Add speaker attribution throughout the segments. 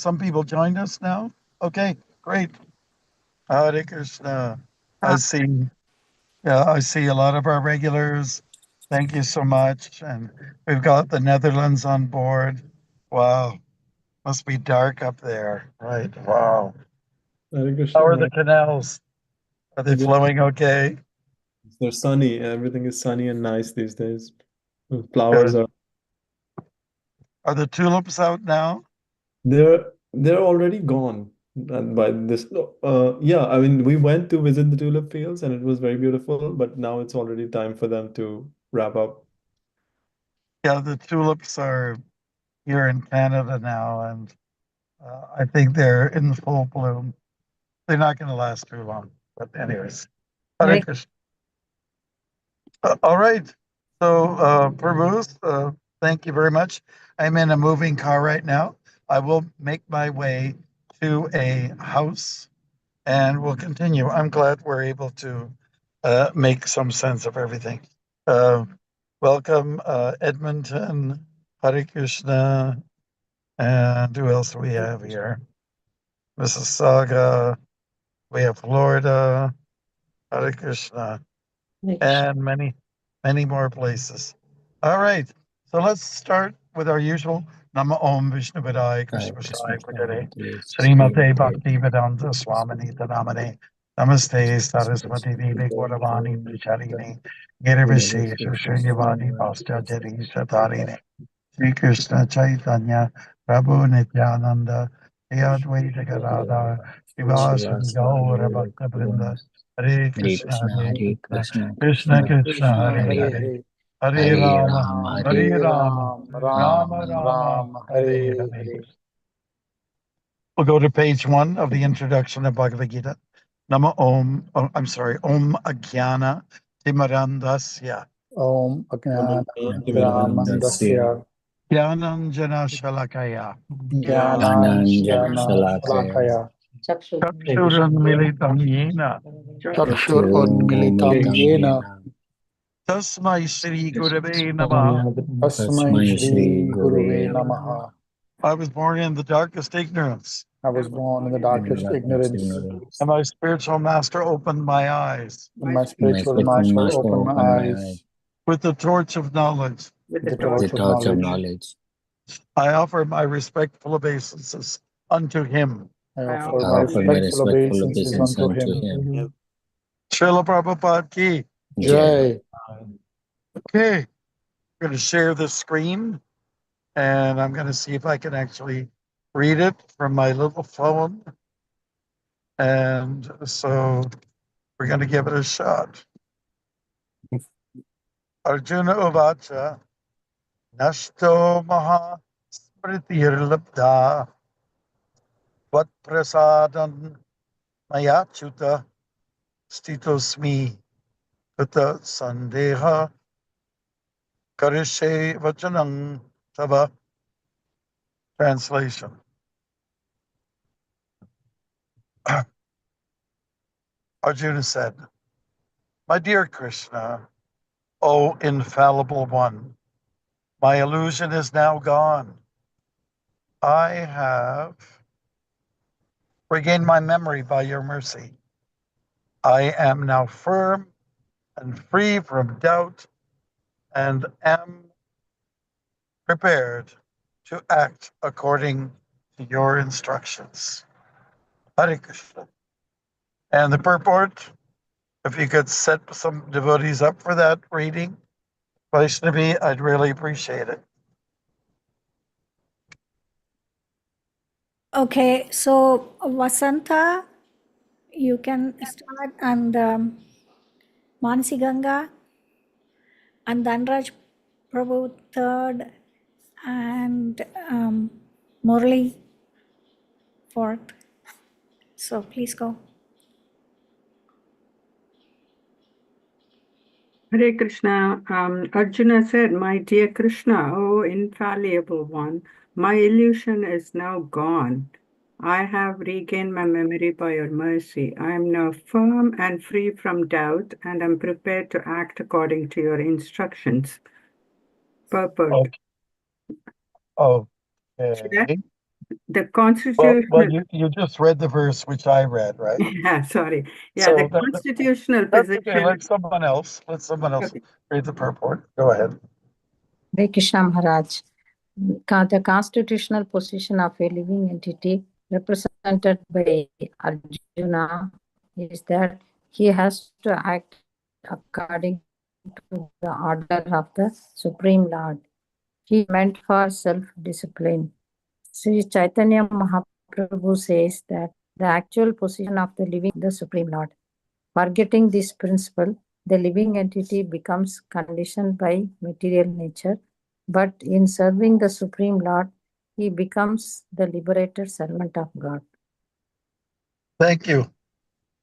Speaker 1: some people joined us now? Okay, great. Hare Krishna. I see a lot of our regulars. Thank you so much. And we've got the Netherlands on board. Wow. Must be dark up there. Right. Wow. How are the canals? Are they flowing okay?
Speaker 2: They're sunny. Everything is sunny and nice these days. Flowers
Speaker 1: are the tulips out now?
Speaker 2: They're already gone. And by this, yeah, I mean, we went to visit the tulip fields and it was very beautiful, but now it's already time for them to wrap up.
Speaker 1: Yeah, the tulips are here in Canada now, and I think they're in full bloom. They're not going to last too long, but anyways. Hare Krishna. All right. So, Prabhu, thank you very much. I'm in a moving car right now. I will make my way to a house and we'll continue. I'm glad we're able to make some sense of everything. Welcome, Edmonton, Hare Krishna, and who else do we have here? Mississauga, we have Florida, Hare Krishna, and many, many more places. All right, so let's start with our usual Nama Om Vishnu Padaya Krishna Prasad Pujare Srimate Bhaktivedanta Swami Namane Namaste Saraswati Devi Gauravani Pracharini Girvashi Shunyavadi Paschajari Shatarini Sri Krishna Chaitanya Prabhu Nityananda Advaita Gadadhar Srivasadi Gaura Bhakta Vrinda Hare Krishna Hare Krishna Krishna Krishna Hare Hare Hare Rama Hare Rama Rama Rama Hare Hare. We'll go to page 1 of the introduction of Bhagavad Gita. Nama Om, Om Ajnana Timarandasya.
Speaker 3: Om Ajnana Timarandasya.
Speaker 1: Jnananjana Shalakaya.
Speaker 3: Jnananjana Shalakaya.
Speaker 1: Chakshurunmilitam Yena.
Speaker 3: Chakshurunmilitam Yena.
Speaker 1: Tasmai Shri Gurave Namaha.
Speaker 3: Tasmai Shri Gurave Namaha.
Speaker 1: I was born in the darkest ignorance.
Speaker 3: I was born in the darkest ignorance.
Speaker 1: And my spiritual master opened my eyes.
Speaker 3: And my spiritual master opened my eyes.
Speaker 1: With the torch of knowledge.
Speaker 3: With the torch of knowledge.
Speaker 1: I offer my respectful obeisances unto him.
Speaker 3: I offer my respectful obeisances unto him.
Speaker 1: Srila Prabhupada ki.
Speaker 3: Jai.
Speaker 1: Okay, I'm going to share the screen and I'm going to see if I can actually read it from my little phone. And so we're going to give it a shot. Arjuna Uvacha Nashto Maha Smritir Labda Vat Prasadan Mayachuta Stitosmi Pata Sandeha Karishe Vachanang Tava. Translation. Arjuna said, "My dear Krishna, O infallible one, my illusion is now gone. I have regained my memory by your mercy. I am now firm and free from doubt and am prepared to act according to your instructions." Hare Krishna. And the purport, if you could set some devotees up for that reading, Vaishnavi, I'd really appreciate it.
Speaker 4: Okay, so Vasanta, you can start, and Mansi Ganga, and Dhanraj Prabhu third, and Murli fourth. So please go.
Speaker 5: Hare Krishna. Arjuna said, "My dear Krishna, O infallible one, my illusion is now gone. I have regained my memory by your mercy. I am now firm and free from doubt, and am prepared to act according to your instructions." Purport.
Speaker 1: Okay.
Speaker 5: The
Speaker 1: Well,
Speaker 5: constitutional,
Speaker 1: you just read the verse which I read, right?
Speaker 5: yeah, sorry. Yeah,
Speaker 1: So
Speaker 5: the constitutional
Speaker 1: that's okay.
Speaker 5: position.
Speaker 1: Let someone else
Speaker 5: Okay.
Speaker 1: read the purport. Go ahead.
Speaker 6: Hare Krishna Maharaj. The constitutional position of a living entity represented by Arjuna is that he has to act according to the order of the Supreme Lord. He is meant for self-discipline. Sri Chaitanya Mahaprabhu says that the actual position of the living is the Supreme Lord. Forgetting this principle, the living entity becomes conditioned by material nature, but in serving the Supreme Lord, he becomes the liberated servant of God.
Speaker 1: Thank you.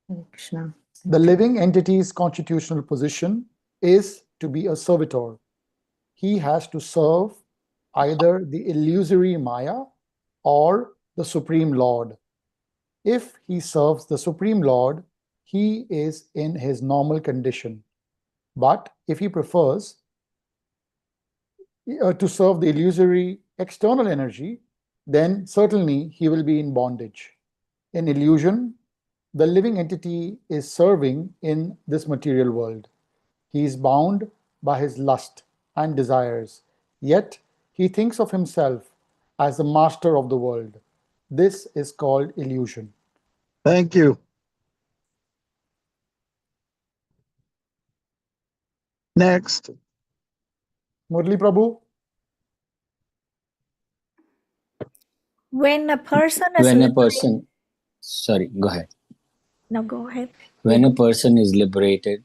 Speaker 6: Hare Krishna.
Speaker 7: The living entity's constitutional position is to be a servitor. He has to serve either the illusory Maya or the Supreme Lord. If he serves the Supreme Lord, he is in his normal condition. But if he prefers to serve the illusory external energy, then certainly he will be in bondage. In illusion, the living entity is serving in this material world. He is bound by his lust and desires, yet he thinks of himself as the master of the world. This is called illusion.
Speaker 1: Thank you. Next.
Speaker 7: Murli Prabhu?
Speaker 4: When a person is
Speaker 3: When a
Speaker 4: liberated,
Speaker 3: person, sorry, go ahead.
Speaker 4: no, go ahead.
Speaker 3: When a person is liberated,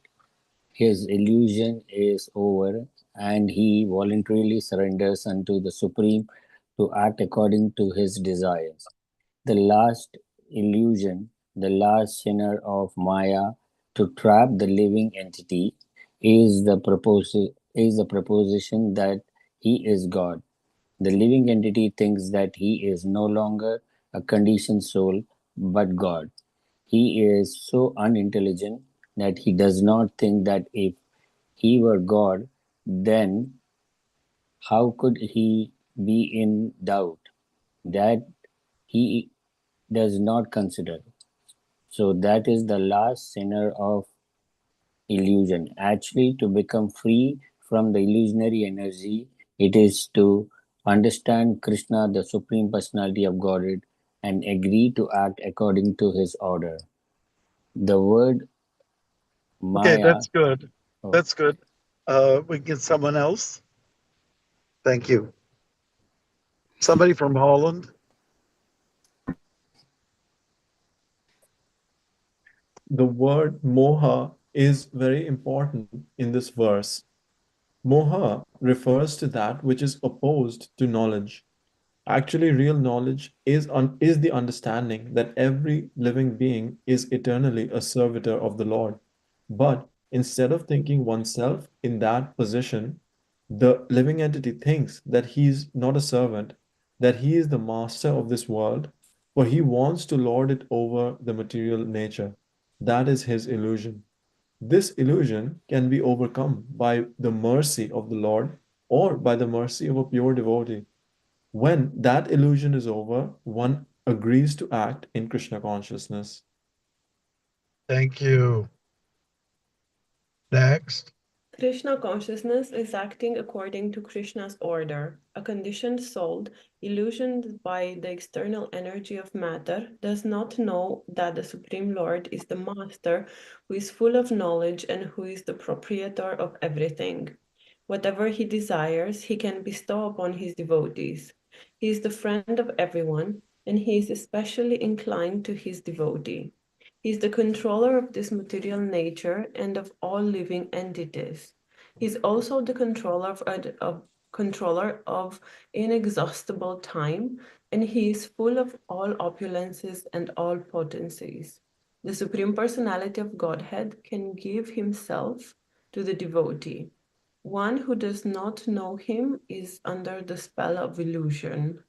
Speaker 3: his illusion is over and he voluntarily surrenders unto the Supreme to act according to his desires. The last illusion, the last sinner of Maya to trap the living entity is the proposition that he is God. The living entity thinks that he is no longer a conditioned soul but God. He is so unintelligent that he does not think that if he were God, then how could he be in doubt? That he does not consider. So that is the last sinner of illusion. Actually, to become free from the illusionary energy, it is to understand Krishna, the Supreme Personality of Godhead, and agree to act according to his order. The word Maya.
Speaker 1: Okay, that's good.
Speaker 3: Oh.
Speaker 1: That's good. We get someone else. Thank you. Somebody from Holland.
Speaker 2: The word moha is very important in this verse. Moha refers to that which is opposed to knowledge. Actually, real knowledge is the understanding that every living being is eternally a servitor of the Lord. But instead of thinking oneself in that position, the living entity thinks that he is not a servant, that he is the master of this world, for he wants to lord it over the material nature. That is his illusion. This illusion can be overcome by the mercy of the Lord or by the mercy of a pure devotee. When that illusion is over, one agrees to act in Krishna consciousness.
Speaker 1: Thank you. Next.
Speaker 8: Krishna consciousness is acting according to Krishna's order. A conditioned soul, illusioned by the external energy of matter, does not know that the Supreme Lord is the Master, who is full of knowledge and who is the proprietor of everything. Whatever he desires, he can bestow upon his devotees. He is the friend of everyone, and he is especially inclined to his devotee. He is the controller of this material nature and of all living entities. He is also the controller of inexhaustible time, and he is full of all opulences and all potencies. The Supreme Personality of Godhead can give himself to the devotee. One who does not know him is under the spell of illusion.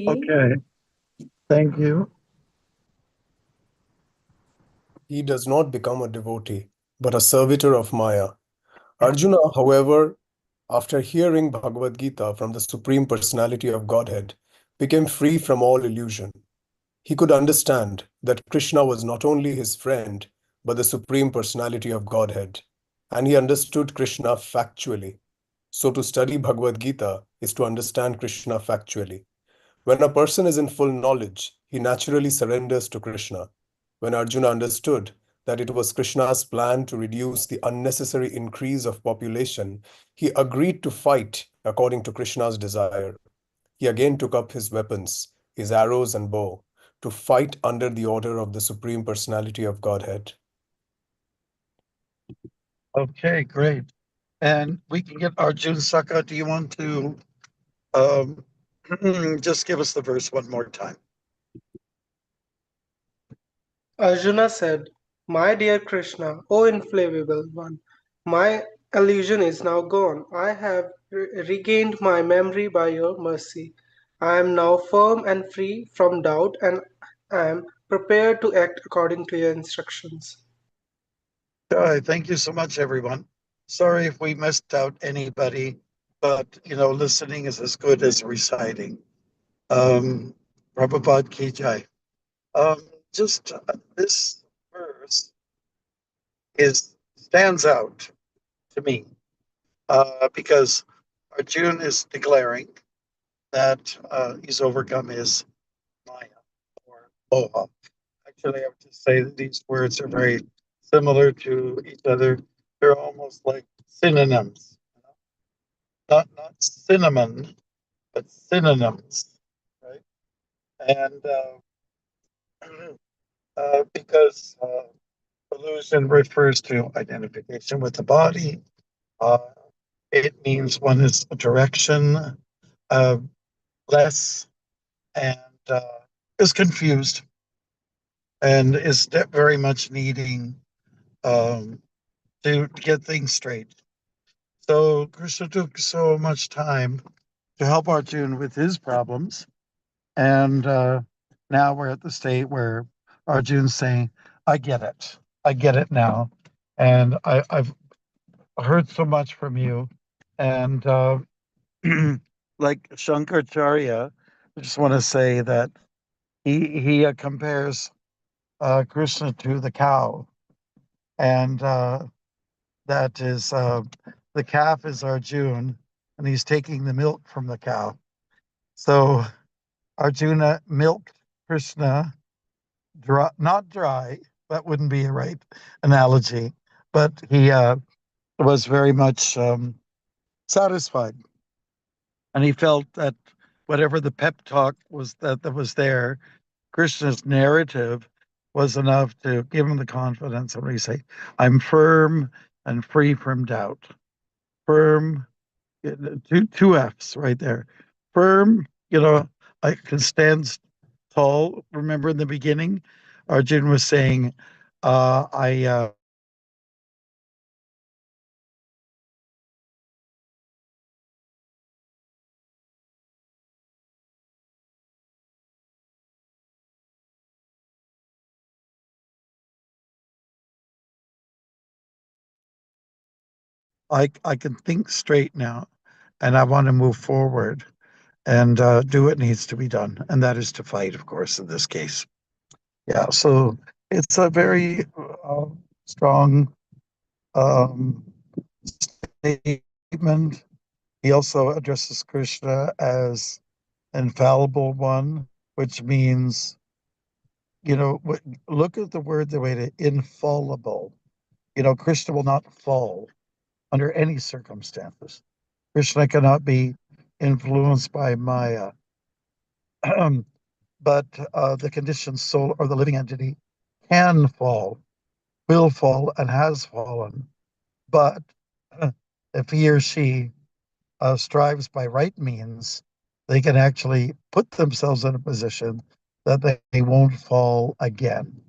Speaker 1: Okay. Thank you.
Speaker 9: He does not become a devotee, but a servitor of Maya. Arjuna, however, after hearing Bhagavad Gita from the Supreme Personality of Godhead, became free from all illusion. He could understand that Krishna was not only his friend, but the Supreme Personality of Godhead, and he understood Krishna factually. So to study Bhagavad Gita is to understand Krishna factually. When a person is in full knowledge, he naturally surrenders to Krishna. When Arjuna understood that it was Krishna's plan to reduce the unnecessary increase of population, he agreed to fight according to Krishna's desire. He again took up his weapons, his arrows and bow, to fight under the order of the Supreme Personality of Godhead.
Speaker 1: Okay, great. And we can get Arjun Saka. Do you want to just give us the verse one more time?
Speaker 10: Arjuna said, "My dear Krishna, O inflammable one, my illusion is now gone. I have regained my memory by your mercy. I am now firm and free from doubt and am prepared to act according to your instructions."
Speaker 1: Thank you so much, everyone. Sorry if we missed out anybody, but listening is as good as reciting. Prabhupada Ki Jai. Just this verse stands out to me because Arjuna is declaring that he's overcome his Maya or Moha. Actually, I have to say that these words are very similar to each other. They're almost like synonyms. Not cinnamon, but synonyms, right? And because illusion refers to identification with the body, it means one is a direction less and is confused and is very much needing to get things straight. So Krishna took so much time to help Arjuna with his problems. And now we're at the state where Arjuna's saying, I get it. I get it now. And I've heard so much from you. And like Shankaracharya, I just want to say that he compares Krishna to the cow. And that is the calf is Arjuna, and he's taking the milk from the cow. So Arjuna milked Krishna dry, not dry, that wouldn't be a right analogy, but he was very much satisfied. And he felt that whatever the pep talk was that was there, Krishna's narrative was enough to give him the confidence. And he say, I'm firm and free from doubt. Firm, two F's right there. Firm, I can stand tall. Remember in the beginning, Arjun was saying, I can think straight now, and I want to move forward and do what needs to be done, and that is to fight, of course, in this case. Yeah, so it's a very strong statement. He also addresses Krishna as infallible one, which means, look at the word the way to infallible. Krishna will not fall under any circumstances. Krishna cannot be influenced by Maya. But the conditioned soul or the living entity can fall, will fall, and has fallen. But if he or she strives by right means, they can actually put themselves in a position that they won't fall again.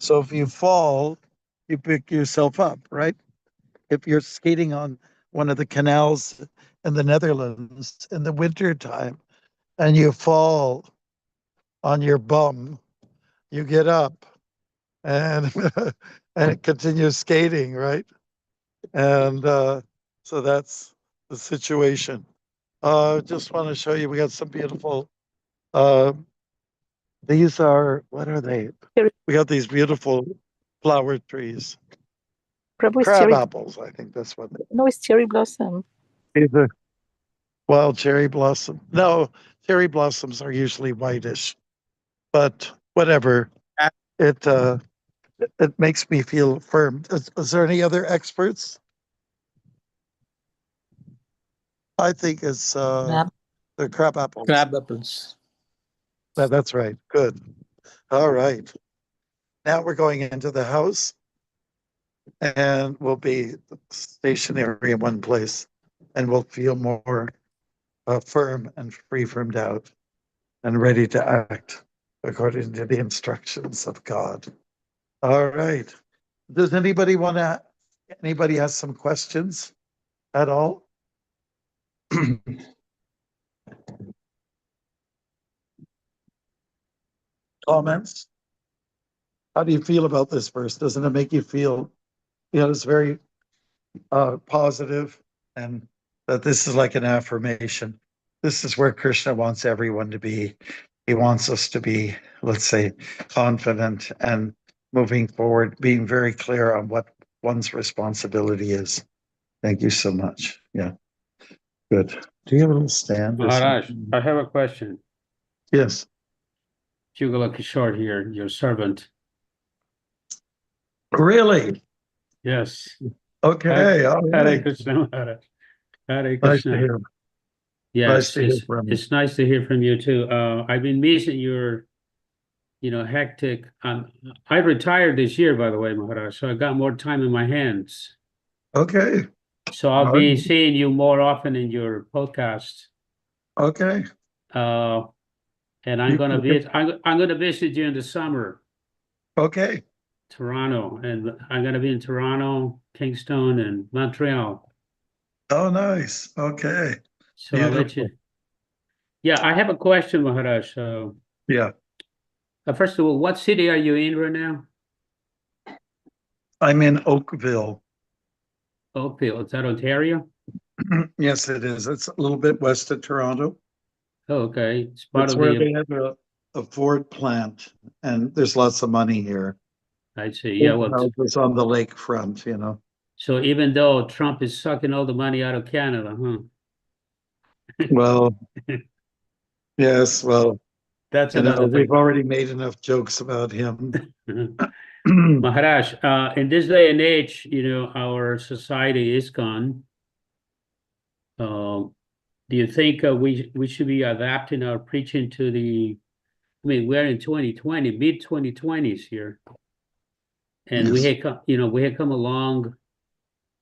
Speaker 1: So if you fall, you pick yourself up, right? If you're skating on one of the canals in the Netherlands in the winter time and you fall on your bum, you get up and and continue skating, right? And so that's the situation. Just want to show you, we got some beautiful Uh, these are, what are they? We got these beautiful flower trees.
Speaker 11: Prabhu is
Speaker 1: Crab
Speaker 11: cherry.
Speaker 1: apples, I think that's what
Speaker 11: No, it's cherry blossom.
Speaker 1: these are. Wild cherry blossom. No, cherry blossoms are usually whitish, but whatever. It it makes me feel firm. Is there any other experts? I think it's
Speaker 6: Crab.
Speaker 1: the crab apples.
Speaker 12: Crab apples.
Speaker 1: That's right. Good. All right. Now we're going into the house, and we'll be stationary in one place, and we'll feel more firm and free from doubt, and ready to act according to the instructions of God. All right. Does anybody has some questions at all? Comments? How do you feel about this verse? Doesn't it make you feel, it's very positive, and that this is like an affirmation. This is where Krishna wants everyone to be. He wants us to be, let's say, confident and moving forward, being very clear on what one's responsibility is. Thank you so much. Yeah, good. Do you have a little stand?
Speaker 13: Maharaj, I have a question.
Speaker 1: Yes.
Speaker 13: Jugala Kishore here, your servant.
Speaker 1: Really?
Speaker 13: Yes.
Speaker 1: Okay. All
Speaker 13: Hare
Speaker 1: right.
Speaker 13: Krishna, Maharaj. Hare
Speaker 1: Nice to
Speaker 13: Krishna.
Speaker 1: hear.
Speaker 13: Yes,
Speaker 1: Nice to hear from you.
Speaker 13: it's nice to hear from you too. I've been missing your, hectic. I retired this year, by the way, Maharaj, so I got more time in my hands.
Speaker 1: Okay.
Speaker 13: So I'll
Speaker 1: All
Speaker 13: be
Speaker 1: right.
Speaker 13: seeing you more often in your podcast.
Speaker 1: Okay.
Speaker 13: And I'm gonna visit you in the summer,
Speaker 1: Okay.
Speaker 13: Toronto, and I'm gonna be in Toronto, Kingston, and Montreal.
Speaker 1: Oh, nice. Okay.
Speaker 13: So I'll let you. Yeah, I have a question, Maharaj.
Speaker 1: Yeah.
Speaker 13: First of all, what city are you in right now?
Speaker 1: I'm in Oakville.
Speaker 13: Oakville, is that Ontario?
Speaker 1: Yes, it is. It's a little bit west of Toronto.
Speaker 13: Oh, okay. It's part
Speaker 1: It's
Speaker 13: of
Speaker 1: where
Speaker 13: the.
Speaker 1: they have a Ford plant, and there's lots of money here.
Speaker 13: I see. Yeah, well,
Speaker 1: it's on the lakefront,
Speaker 13: so even though Trump is sucking all the money out of Canada, huh?
Speaker 1: Well, yes, well,
Speaker 13: That's another thing.
Speaker 1: we've already made enough jokes about him.
Speaker 13: Maharaj, in this day and age, our society is gone. Do you think we should be adapting our preaching to we're in 2020, mid 2020s here, and we had come along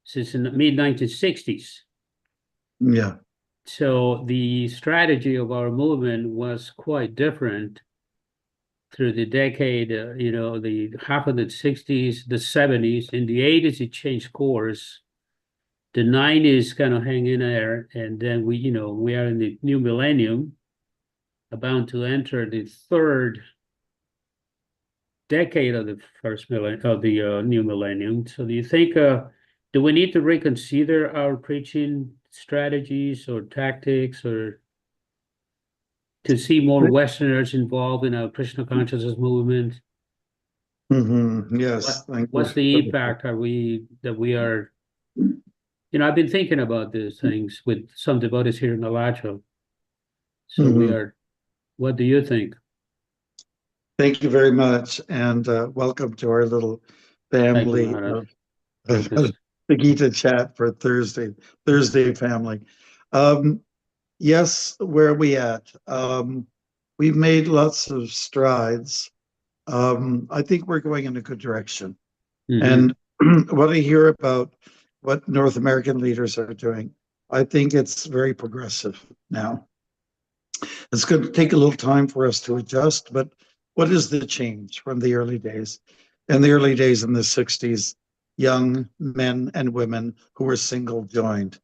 Speaker 13: since the mid 1960s.
Speaker 1: Yeah.
Speaker 13: So the strategy of our movement was quite different through the decade, the half of the 60s, the 70s. In the 80s, it changed course. The 90s kind of hang in there, and then we are in the new millennium, about to enter the third decade of the new millennium. So do you think, do we need to reconsider our preaching strategies or tactics, or to see more Westerners involved in our Krishna consciousness movement?
Speaker 1: Yes.
Speaker 13: What's the impact that we are? I've been thinking about these things with some devotees here in Alacho. So we are. What do you think?
Speaker 1: Thank you very much, and welcome to our little family of the Gita chat for Thursday family. Yes, where are we at? We've made lots of strides. I think we're going in a good direction. And what I hear about what North American leaders are doing, I think it's very progressive now. It's going to take a little time for us to adjust, but what is the change from the early days? In the early days in the 60s, young men and women who were single joined,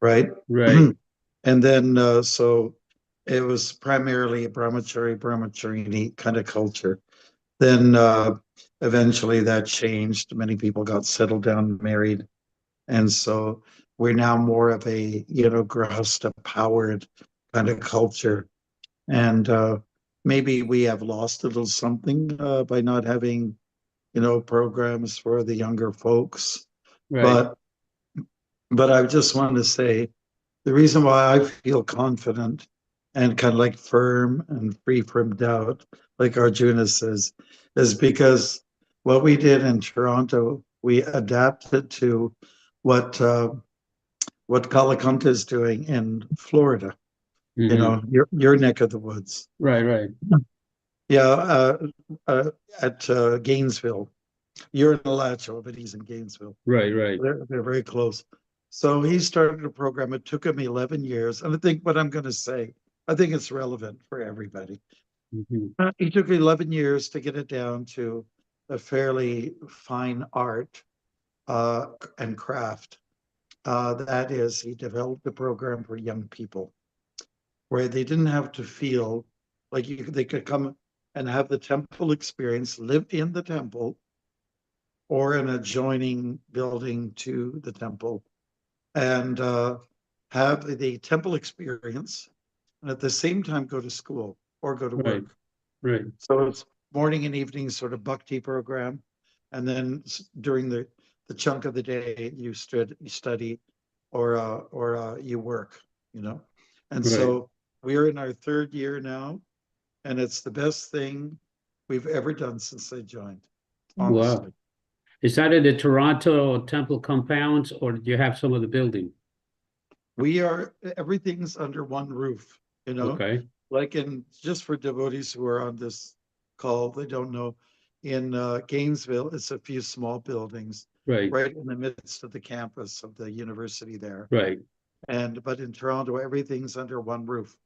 Speaker 1: right?
Speaker 13: Right.
Speaker 1: And then, so it was primarily a brahmacharini kind of culture. Then eventually that changed. Many people got settled down, married. And so we're now more of a, grahasta powered kind of culture. And maybe we have lost a little something by not having, programs for the younger folks.
Speaker 13: Right.
Speaker 1: But I just want to say the reason why I feel confident and kind of like firm and free from doubt, like Arjuna says, is because what we did in Toronto, we adapted to what Kalakanta is doing in Florida. Your neck of the woods.
Speaker 13: Right.
Speaker 1: Yeah, at Gainesville. You're in Alachua, but he's in Gainesville.
Speaker 13: Right.
Speaker 1: They're very close. So he started a program. It took him 11 years. And I think what I'm going to say, I think it's relevant for everybody. He took 11 years to get it down to a fairly fine art and craft. That is, he developed a program for young people where they didn't have to feel like they could come and have the temple experience, live in the temple, or an adjoining building to the temple, and have the temple experience, and at the same time go to school or go to work.
Speaker 13: Right.
Speaker 1: So it's morning and evening sort of bhakti program, and then during the chunk of the day you study or you work, And so we're in our third year now, and it's the best thing we've ever done since I joined. Honestly.
Speaker 13: Wow. Is that in the Toronto temple compounds, or do you have some of the building?
Speaker 1: Everything's under one roof,
Speaker 13: Okay.
Speaker 1: like just for devotees who are on this call, they don't know, in Gainesville, it's a few small buildings
Speaker 13: Right
Speaker 1: in the midst of the campus of the university there.
Speaker 13: Right.
Speaker 1: But in Toronto, everything's under one roof.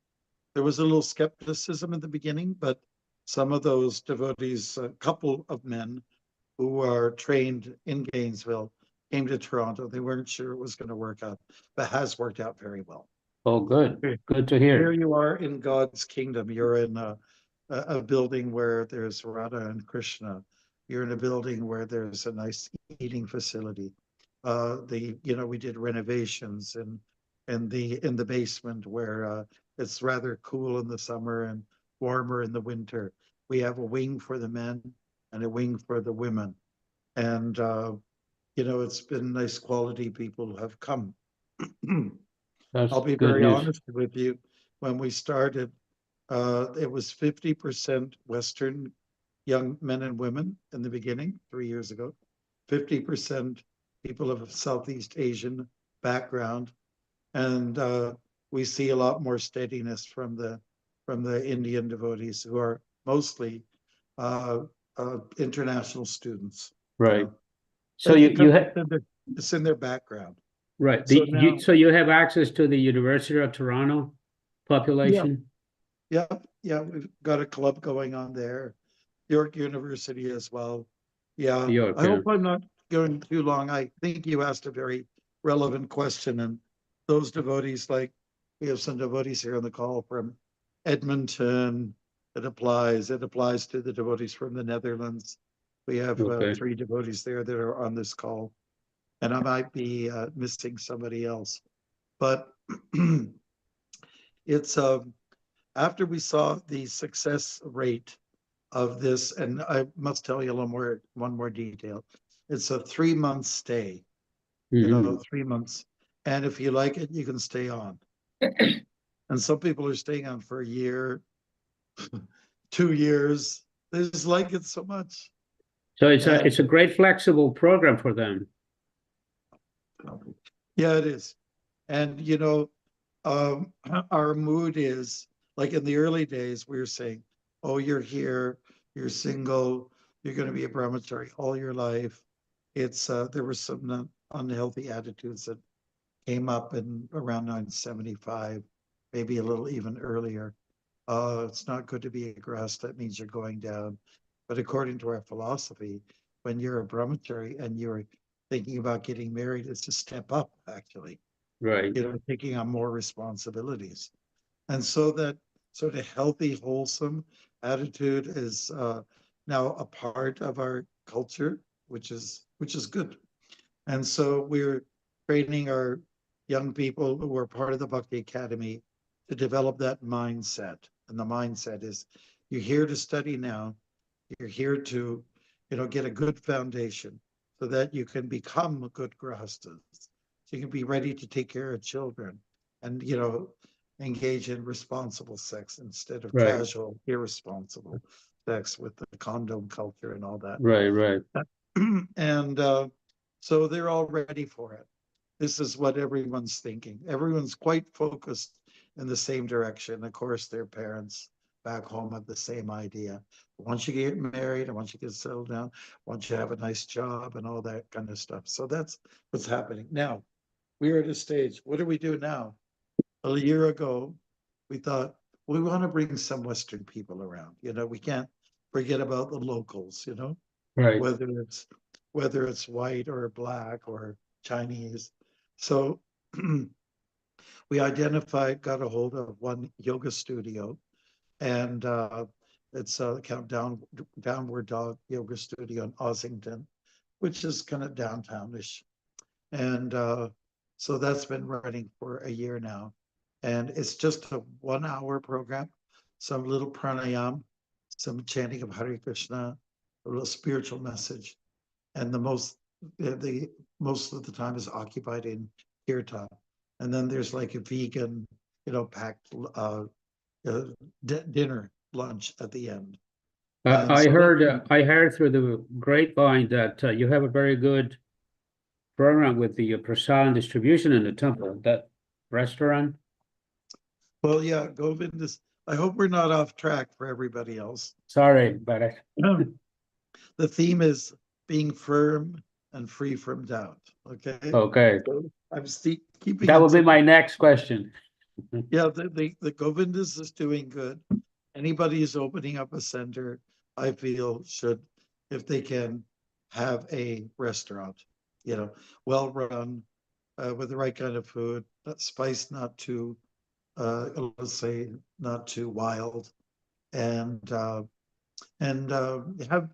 Speaker 1: There was a little skepticism in the beginning, but some of those devotees, a couple of men who are trained in Gainesville, came to Toronto. They weren't sure it was going to work out, but has worked out very well.
Speaker 13: Oh, good. Good to hear.
Speaker 1: Here you are in God's kingdom. You're in a building where there's Radha and Krishna. You're in a building where there's a nice eating facility. We did renovations in the basement where it's rather cool in the summer and warmer in the winter. We have a wing for the men and a wing for the women. And, it's been nice quality people who have come. I'll be very honest with you. When we started, it was 50% Western young men and women in the beginning, 3 years ago, 50% people of Southeast Asian background. And we see a lot more steadiness from the Indian devotees who are mostly international students.
Speaker 13: Right. So you have
Speaker 1: it's in their background.
Speaker 13: Right.
Speaker 1: So
Speaker 13: you have access to the University of Toronto population?
Speaker 1: Yeah, we've got a club going on there. York University as well. Yeah.
Speaker 13: York,
Speaker 1: I hope I'm not going too long. I think you asked a very relevant question, and those devotees, like we have some devotees here on the call from Edmonton. It applies to the devotees from the Netherlands. We have 3 devotees there that are on this call, and I might be missing somebody else. But it's after we saw the success rate of this, and I must tell you one more detail. It's a 3-month stay, 3 months. And if you like it, you can stay on. And some people are staying on for a year, 2 years. They just like it so much.
Speaker 13: So it's a great flexible program for them.
Speaker 1: Yeah, it is. And our mood is like in the early days, we were saying, oh, you're here, you're single, you're going to be a brahmachari all your life. There were some unhealthy attitudes that came up in around 1975, maybe a little even earlier. It's not good to be a grahasta. That means you're going down. But according to our philosophy, when you're a brahmachari and you're thinking about getting married, it's a step up, actually.
Speaker 13: Right.
Speaker 1: Taking on more responsibilities. And so that sort of healthy, wholesome attitude is now a part of our culture, which is good. And so we're training our young people who are part of the Bhakti Academy to develop that mindset. And the mindset is You're here to study now. You're here to, get a good foundation so that you can become a good grahastas. So you can be ready to take care of children and, engage in responsible sex instead of
Speaker 13: Right.
Speaker 1: casual, irresponsible sex with the condom culture and all that.
Speaker 13: Right.
Speaker 1: And so they're all ready for it. This is what everyone's thinking. Everyone's quite focused in the same direction. Of course, their parents back home have the same idea. Once you get married and once you get settled down, once you have a nice job and all that kind of stuff. So that's what's happening. Now, we are at a stage. What do we do now? A year ago, we thought we want to bring some Western people around. We can't forget about the locals,
Speaker 13: Right.
Speaker 1: whether it's white or black or Chinese. So we got a hold of one yoga studio, and it's Downward Dog Yoga Studio in Ossington, which is kind of downtownish. And so that's been running for a year now. And it's just a 1 hour program, some little pranayam, some chanting of Hare Krishna, a little spiritual message. And the most of the time is occupied in kirtan. And then there's like a vegan, packed dinner, lunch at the end.
Speaker 13: I heard through the grapevine that you have a very good program with the prasadam distribution in the temple, that restaurant.
Speaker 1: Well, yeah, Govind is, I hope we're not off track for everybody else.
Speaker 13: Sorry, but
Speaker 1: the theme is being firm and free from doubt. Okay.
Speaker 13: Okay.
Speaker 1: So I'm keeping.
Speaker 13: That would be my next question.
Speaker 1: Yeah, the Govindus is doing good. Anybody who's opening up a center, I feel should, if they can, have a restaurant, well run, with the right kind of food, spice not too, let's say, not too wild, and have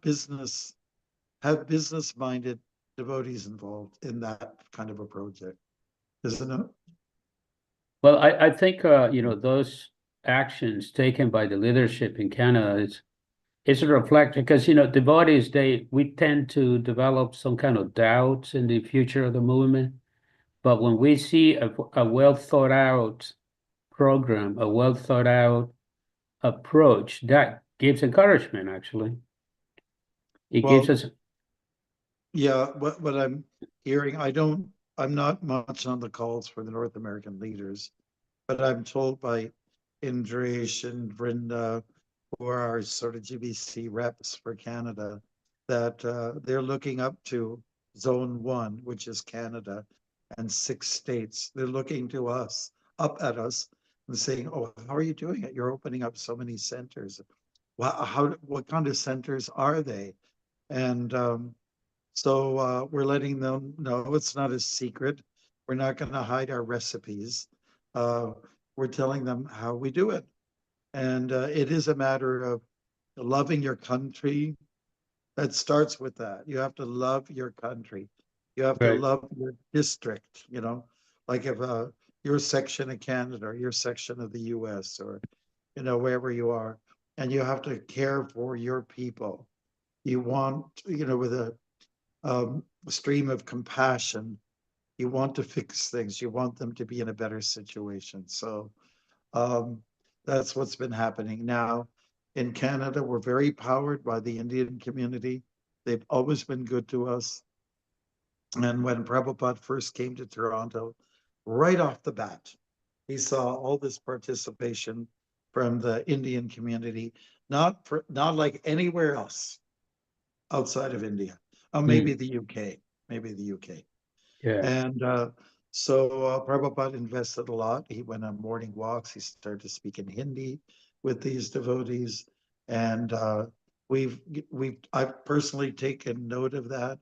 Speaker 1: business-minded devotees involved in that kind of a project, isn't it?
Speaker 13: Well, I think those actions taken by the leadership in Canada is a reflection, because devotees, we tend to develop some kind of doubts in the future of the movement. But when we see a well thought out program, a well thought out approach, that gives encouragement, actually. It gives us.
Speaker 1: Yeah, what I'm hearing, I'm not much on the calls for the North American leaders, but I'm told by Indresh and Vrinda, who are our sort of GBC reps for Canada, that they're looking up to Zone 1, which is Canada, and 6 states. They're looking to us, up at us, and saying, "Oh, how are you doing it? You're opening up so many centers. What kind of centers are they?" And so we're letting them know it's not a secret. We're not going to hide our recipes. We're telling them how we do it. And it is a matter of loving your country. That starts with that. You have to love your country. You have to love your district, like if your section of Canada or your section of the US or, wherever you are. And you have to care for your people. You want, with a stream of compassion, you want to fix things. You want them to be in a better situation. So that's what's been happening. Now, in Canada, we're very powered by the Indian community. They've always been good to us. And when Prabhupada first came to Toronto, right off the bat, he saw all this participation from the Indian community, not like anywhere else outside of India. Maybe the UK, Yeah. And so Prabhupada invested a lot. He went on morning walks. He started to speak in Hindi with these devotees. And I've personally taken note of that.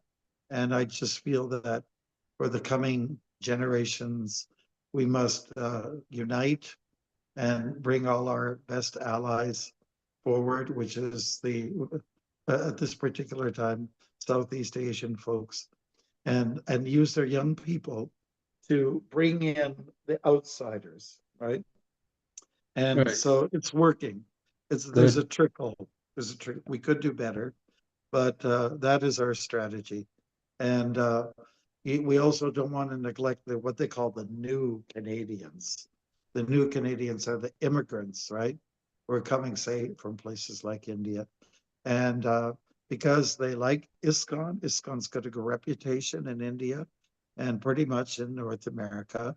Speaker 1: And I just feel that for the coming generations, we must unite and bring all our best allies forward, which is at this particular time, Southeast Asian folks, and use their young people to bring in the outsiders, right? And so it's working. There's a trickle. There's a trick. We could do better, but that is our strategy. And we also don't want to neglect what they call the new Canadians. The new Canadians are the immigrants, right? Who are coming, say, from places like India. And because they like ISKCON, ISKCON's got a good reputation in India and pretty much in North America.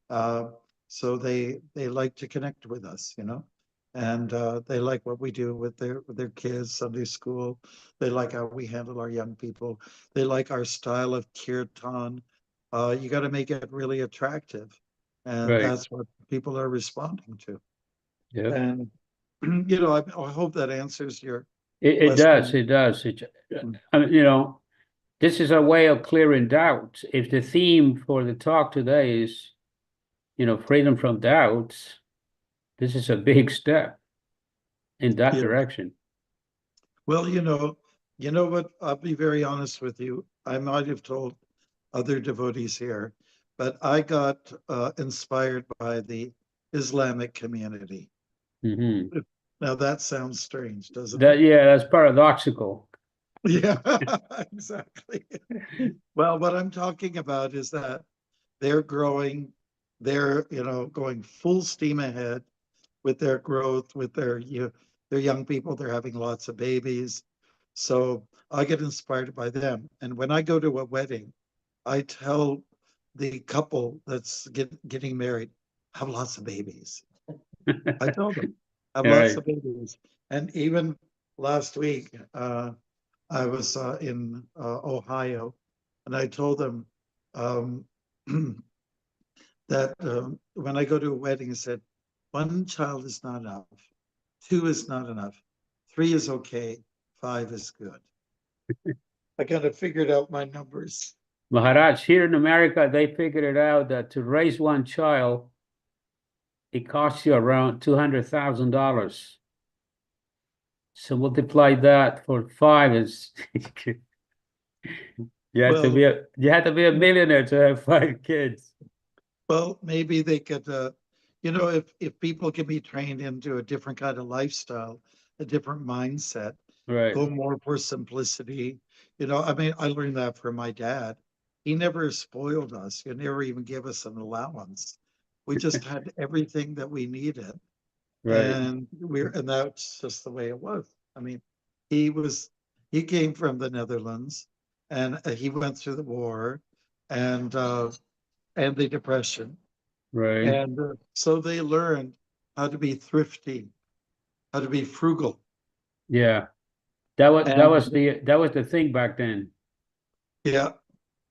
Speaker 1: So they like to connect with us, you know, and they like what we do with their kids, Sunday school. They like how we handle our young people. They like our style of kirtan. You got to make it really attractive, and that's what people are responding to.
Speaker 13: Yeah.
Speaker 1: And you know, I hope that answers your
Speaker 13: It does. It does. I mean, you know, this is a way of clearing doubts. If the theme for the talk today is, you know, freedom from doubts, this is a big step in that direction.
Speaker 1: Well, you know what? I'll be very honest with you. I might have told other devotees here, but I got inspired by the Islamic community.
Speaker 13: Mm-hmm.
Speaker 1: Now that sounds strange, doesn't it?
Speaker 13: Yeah, that's paradoxical.
Speaker 1: Yeah, exactly. Well, what I'm talking about is that they're growing, they're, you know, going full steam ahead with their growth, with their young people. They're having lots of babies. So I get inspired by them. And when I go to a wedding, I tell the couple that's getting married, have lots of babies. I tell them, have lots of babies. And even last week, I was in Ohio, and I told them that when I go to a wedding, I said, one child is not enough, 2 is not enough, 3 is okay, 5 is good. I kind of figured out my numbers.
Speaker 13: Maharaj, here in America, they figured it out that to raise one child, it costs you around $200,000. So multiply that for 5 is you have to be a millionaire to have 5 kids.
Speaker 1: Well, maybe they could, you know, if people can be trained into a different kind of lifestyle, a different mindset, go more for simplicity. You know, I mean, I learned that from my dad. He never spoiled us. He never even gave us an allowance. We just had everything that we needed. And that's just the way it was. I mean, he came from the Netherlands, and he went through the war and the Depression. And so they learned how to be thrifty, how to be frugal.
Speaker 13: Yeah. That was the thing back then.
Speaker 1: Yeah.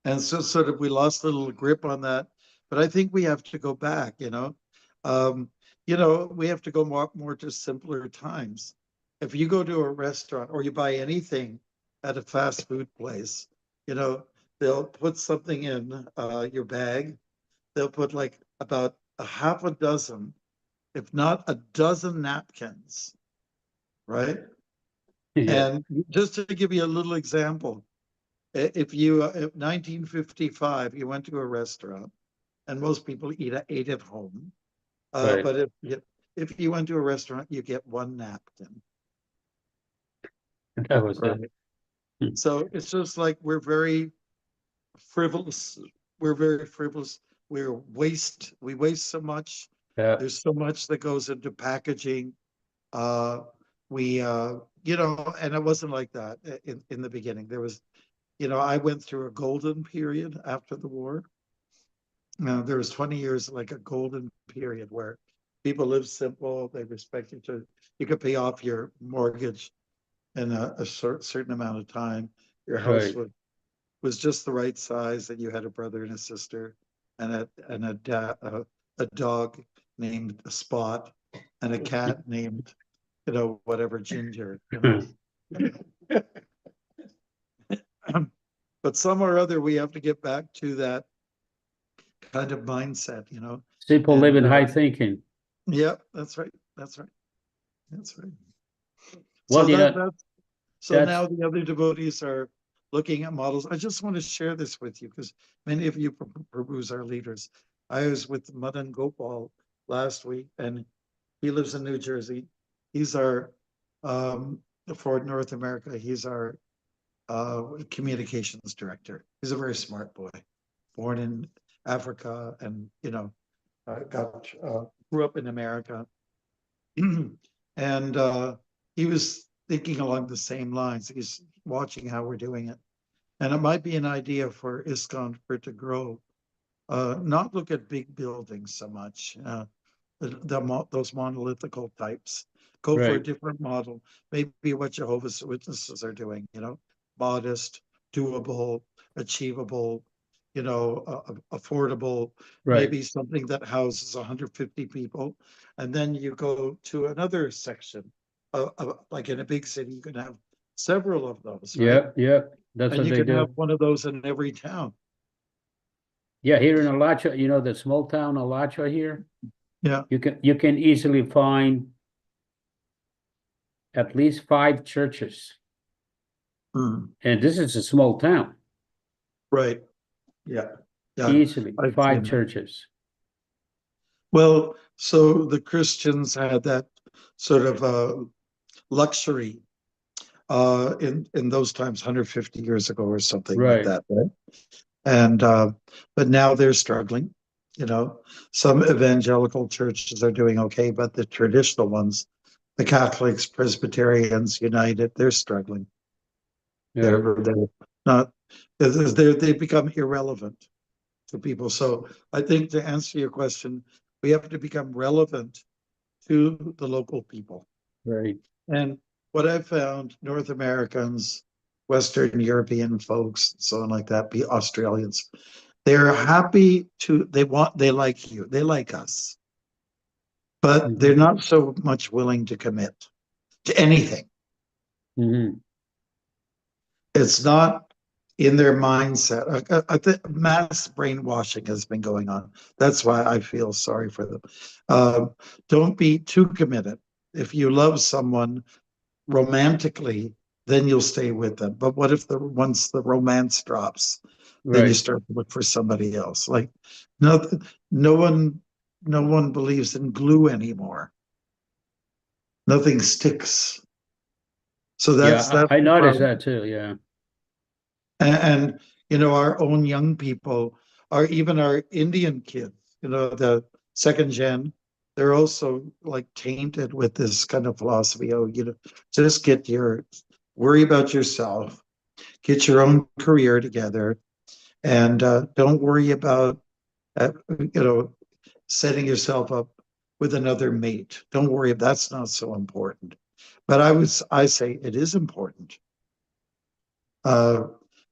Speaker 1: And so sort of we lost a little grip on that. But I think we have to go back, you know. We have to go more to simpler times. If you go to a restaurant or you buy anything at a fast food place, you know, they'll put something in your bag. They'll put like about a half a dozen, if not a dozen napkins, right? And just to give you a little example, if 1955, you went to a restaurant, and most people ate at home. But if you went to a restaurant, you get 1 napkin.
Speaker 13: That was
Speaker 1: So it's just like we're very frivolous. We're very frivolous. We waste so much. There's so much that goes into packaging. And it wasn't like that in the beginning. There was, I went through a golden period after the war. There was 20 years like a golden period where people lived simple. They respected you could pay off your mortgage in a certain amount of time. Your house was just the right size, that you had a brother and a sister and a dog named Spot and a cat named, whatever, Ginger. But some or other, we have to get back to that kind of mindset,
Speaker 13: Simple living, high thinking.
Speaker 1: Yeah, that's right. That's right.
Speaker 13: Well,
Speaker 1: so now the other devotees are looking at models. I just want to share this with you because many of you Prabhus are leaders. I was with Madan Gopal last week, and he lives in New Jersey. he's our for North America. He's our communications director. He's a very smart boy, born in Africa, and grew up in America, and he was thinking along the same lines. He's watching how we're doing it, and it might be an idea for ISKCON for it to grow. Not look at big buildings so much. Those monolithical types. Go for a
Speaker 13: Right.
Speaker 1: different model. Maybe what Jehovah's Witnesses are doing. Modest, doable, achievable. Affordable.
Speaker 13: Right.
Speaker 1: Maybe something that houses 150 people, and then you go to another section. Like in a big city, you can have several of those, right?
Speaker 13: Yep, yep. That's
Speaker 1: And
Speaker 13: what
Speaker 1: you
Speaker 13: they
Speaker 1: can have
Speaker 13: do.
Speaker 1: one of those in every town.
Speaker 13: Yeah, here in Alachua, the small town Alachua here,
Speaker 1: Yeah.
Speaker 13: you can easily find at least 5 churches.
Speaker 1: Mm,
Speaker 13: And this is a small town.
Speaker 1: right. Yeah. Yeah.
Speaker 13: Easily
Speaker 1: I've
Speaker 13: 5
Speaker 1: seen that.
Speaker 13: churches.
Speaker 1: Well, so the Christians had that sort of luxury in those times, 150 years ago or something like
Speaker 13: Right.
Speaker 1: that, right? And but now they're struggling. Some evangelical churches are doing okay, but the traditional ones, the Catholics, Presbyterians, United, they're struggling.
Speaker 13: Yeah.
Speaker 1: They're not. They become irrelevant to people. So I think, to answer your question, we have to become relevant to the local people.
Speaker 13: Right.
Speaker 1: And what I've found, North Americans, Western European folks, so on like that, be Australians, they're happy they like you, they like us, but they're not so much willing to commit to anything.
Speaker 13: Mm-hmm.
Speaker 1: It's not in their mindset. I think mass brainwashing has been going on. That's why I feel sorry for them. Don't be too committed. If you love someone romantically, then you'll stay with them. But what if once the romance drops, then you
Speaker 13: Right.
Speaker 1: start to look for somebody else? Like no one believes in glue anymore. Nothing sticks. So that's
Speaker 13: Yeah, I
Speaker 1: the
Speaker 13: noticed
Speaker 1: problem.
Speaker 13: that too. Yeah.
Speaker 1: And our own young people, even our Indian kids, the second gen, they're also like tainted with this kind of philosophy. Just worry about yourself, get your own career together, and don't worry about uh, setting yourself up with another mate. Don't worry, that's not so important. But I say it is important.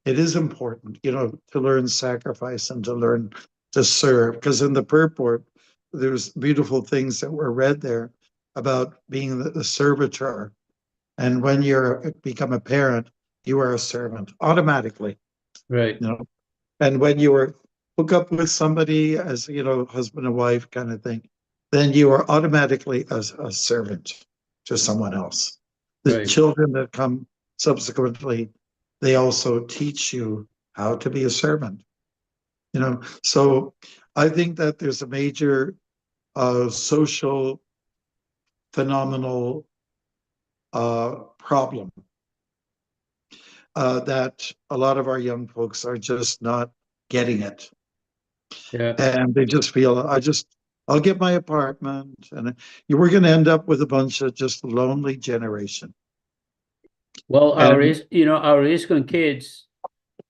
Speaker 1: It is important, to learn sacrifice and to learn to serve. Because in the purport, there's beautiful things that were read there about being the servitor. And when you become a parent, you are a servant automatically.
Speaker 13: Right.
Speaker 1: And when you hook up with somebody as husband and wife kind of thing, then you are automatically a servant to someone else. The
Speaker 13: Right.
Speaker 1: children that come subsequently, they also teach you how to be a servant. So I think that there's a major social phenomenal problem that a lot of our young folks are just not getting it.
Speaker 13: Yeah.
Speaker 1: And they just feel, I'll get my apartment, and we're going to end up with a bunch of just lonely generation.
Speaker 13: Well, our
Speaker 1: And
Speaker 13: ISKCON kids,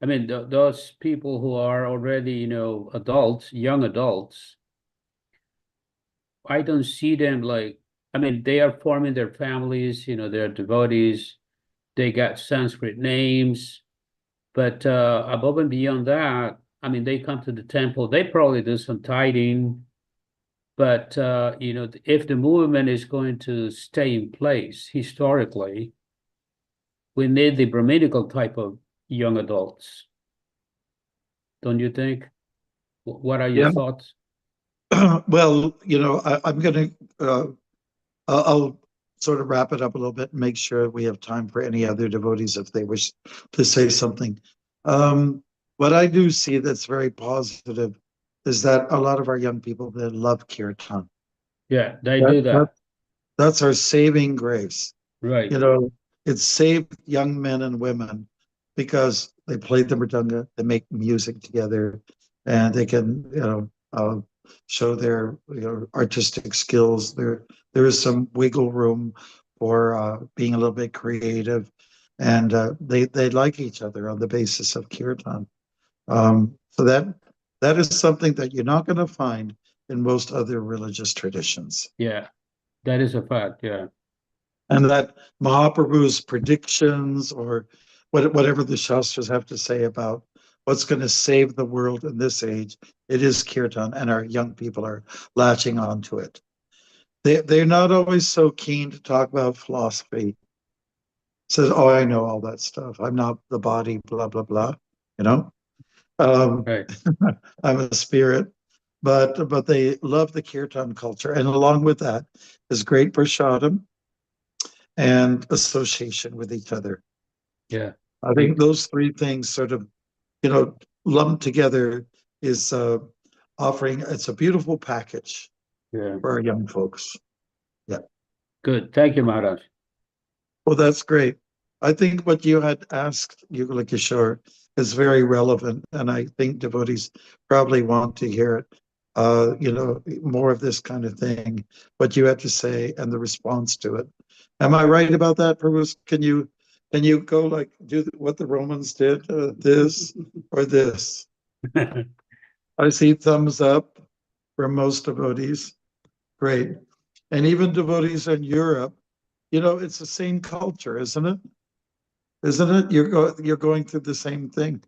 Speaker 13: I mean, those people who are already, adults, young adults, I don't see them like, I mean, they are forming their families, they're devotees, they got Sanskrit names, but above and beyond that, I mean, they come to the temple, they probably do some tithing, but if the movement is going to stay in place historically, we need the Brahminical type of young adults. Don't you think? What are your
Speaker 1: yeah,
Speaker 13: thoughts?
Speaker 1: well, I'm going to, I'll sort of wrap it up a little bit and make sure we have time for any other devotees if they wish to say something. What I do see that's very positive is that a lot of our young people, they love kirtan.
Speaker 13: Yeah, they do that.
Speaker 1: That's our saving grace.
Speaker 13: Right.
Speaker 1: You know, it saved young men and women because they played the mridanga, they make music together, and they can, show their artistic skills. There is some wiggle room for being a little bit creative, and they like each other on the basis of kirtan. So that is something that you're not going to find in most other religious traditions.
Speaker 13: Yeah, that is a fact. Yeah.
Speaker 1: And that Mahaprabhu's predictions or whatever the Shastras have to say about what's going to save the world in this age, it is kirtan, and our young people are latching on to it. They're not always so keen to talk about philosophy. Says, oh, I know all that stuff. I'm not the body, blah, blah, blah. You know,
Speaker 13: Right.
Speaker 1: I'm a spirit. But they love the kirtan culture. And along with that is great prashadam and association with each other.
Speaker 13: Yeah.
Speaker 1: I think those three things sort of, lumped together is offering, it's a beautiful package
Speaker 13: Yeah.
Speaker 1: for our young folks. Yeah.
Speaker 13: Good. Thank you, Maharaj.
Speaker 1: Well, that's great. I think what you had asked, Yugala Kishore, is very relevant, and I think devotees probably want to hear it. More of this kind of thing, what you had to say and the response to it. Am I right about that, Prabhu? Can you go like do what the Romans did, this or this? I see thumbs up from most devotees. Great. And even devotees in Europe, it's the same culture, isn't it? Isn't it? You're going through the same thing.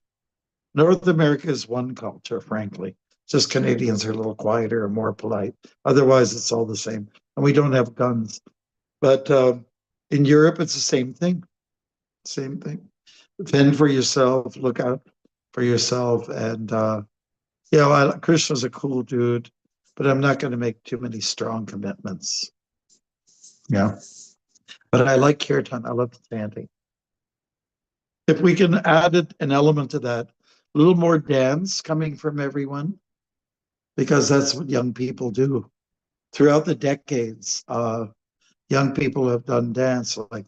Speaker 1: North America is one culture, frankly. Just Canadians are a little quieter and more polite. Otherwise, it's all the same. And we don't have guns. But in Europe, it's the same thing. Same thing. Fend for yourself, look out for yourself. And, Krishna's a cool dude, but I'm not going to make too many strong commitments. Yeah. But I like kirtan. I love chanting. If we can add an element to that, a little more dance coming from everyone, because that's what young people do. Throughout the decades, young people have done dance. Like,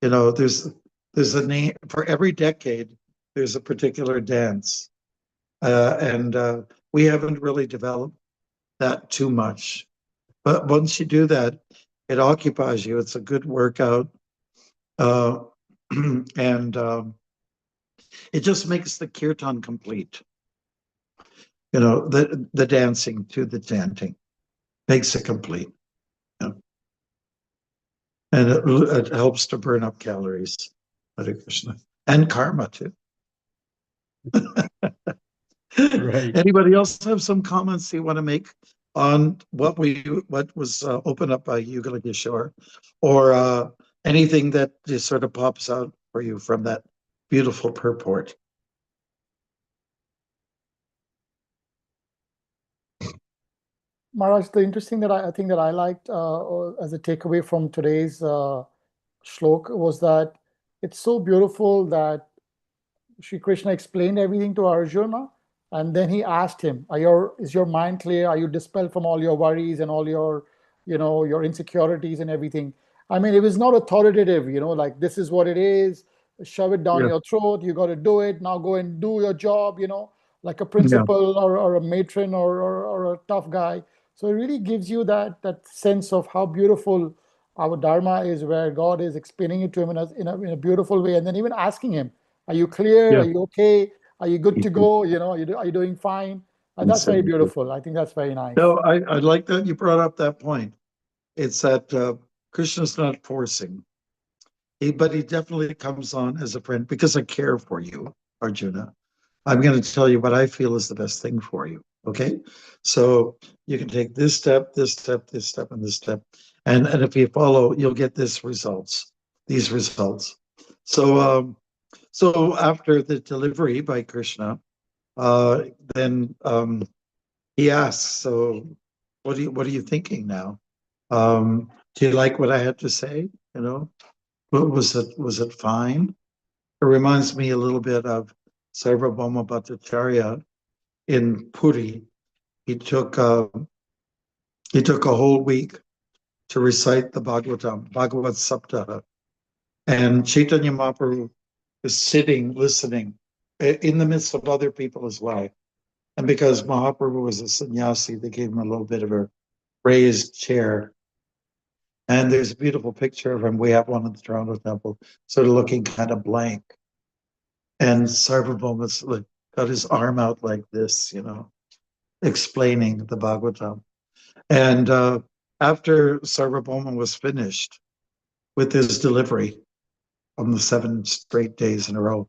Speaker 1: there's a name for every decade. There's a particular dance, and we haven't really developed that too much. But once you do that, it occupies you. It's a good workout, and it just makes the kirtan complete. The dancing to the chanting makes it complete. Yeah. And it helps to burn up calories. Hare Krishna. And karma too.
Speaker 13: Right.
Speaker 1: Anybody else have some comments you want to make on what was opened up by Yugala Kishore, or anything that just sort of pops out for you from that beautiful purport?
Speaker 7: Maharaj, the interesting that I think that I liked as a takeaway from today's shlok was that it's so beautiful that Shri Krishna explained everything to Arjuna, and then he asked him, is your mind clear? Are you dispelled from all your worries and all your, your insecurities and everything? I mean, it was not authoritative, like this is what it is, shove it down your throat, you got to do it, now go and do your job, like a principal or a matron or a tough guy. So it really gives you that sense of how beautiful our Dharma is, where God is explaining it to him in a beautiful way, and then even asking him, are you clear?
Speaker 1: Yeah.
Speaker 7: Are you okay? Are you good to go? Are you doing fine? That's very
Speaker 1: Exactly.
Speaker 7: beautiful. I think that's very nice.
Speaker 1: No, I like that you brought up that point. It's that Krishna's not forcing, but he definitely comes on as a friend because I care for you, Arjuna. I'm going to tell you what I feel is the best thing for you. Okay, so you can take this step, this step, this step, and this step, and if you follow, you'll get these results. So after the delivery by Krishna, then he asks, "So, what are you thinking now? Do you like what I had to say? Was it fine?" It reminds me a little bit of Sarvabhauma Bhattacharya in Puri. He took a whole week to recite the Bhagavatam, Bhagavad Saptaha. And Chaitanya Mahaprabhu is sitting, listening, in the midst of other people as well. And because Mahaprabhu was a sannyasi, they gave him a little bit of a raised chair. And there's a beautiful picture of him. We have one at the Toronto Temple, sort of looking kind of blank. And Sarvabhauma's like, got his arm out like this, explaining the Bhagavatam. And after Sarvabhauma was finished with his delivery on the 7 straight days in a row,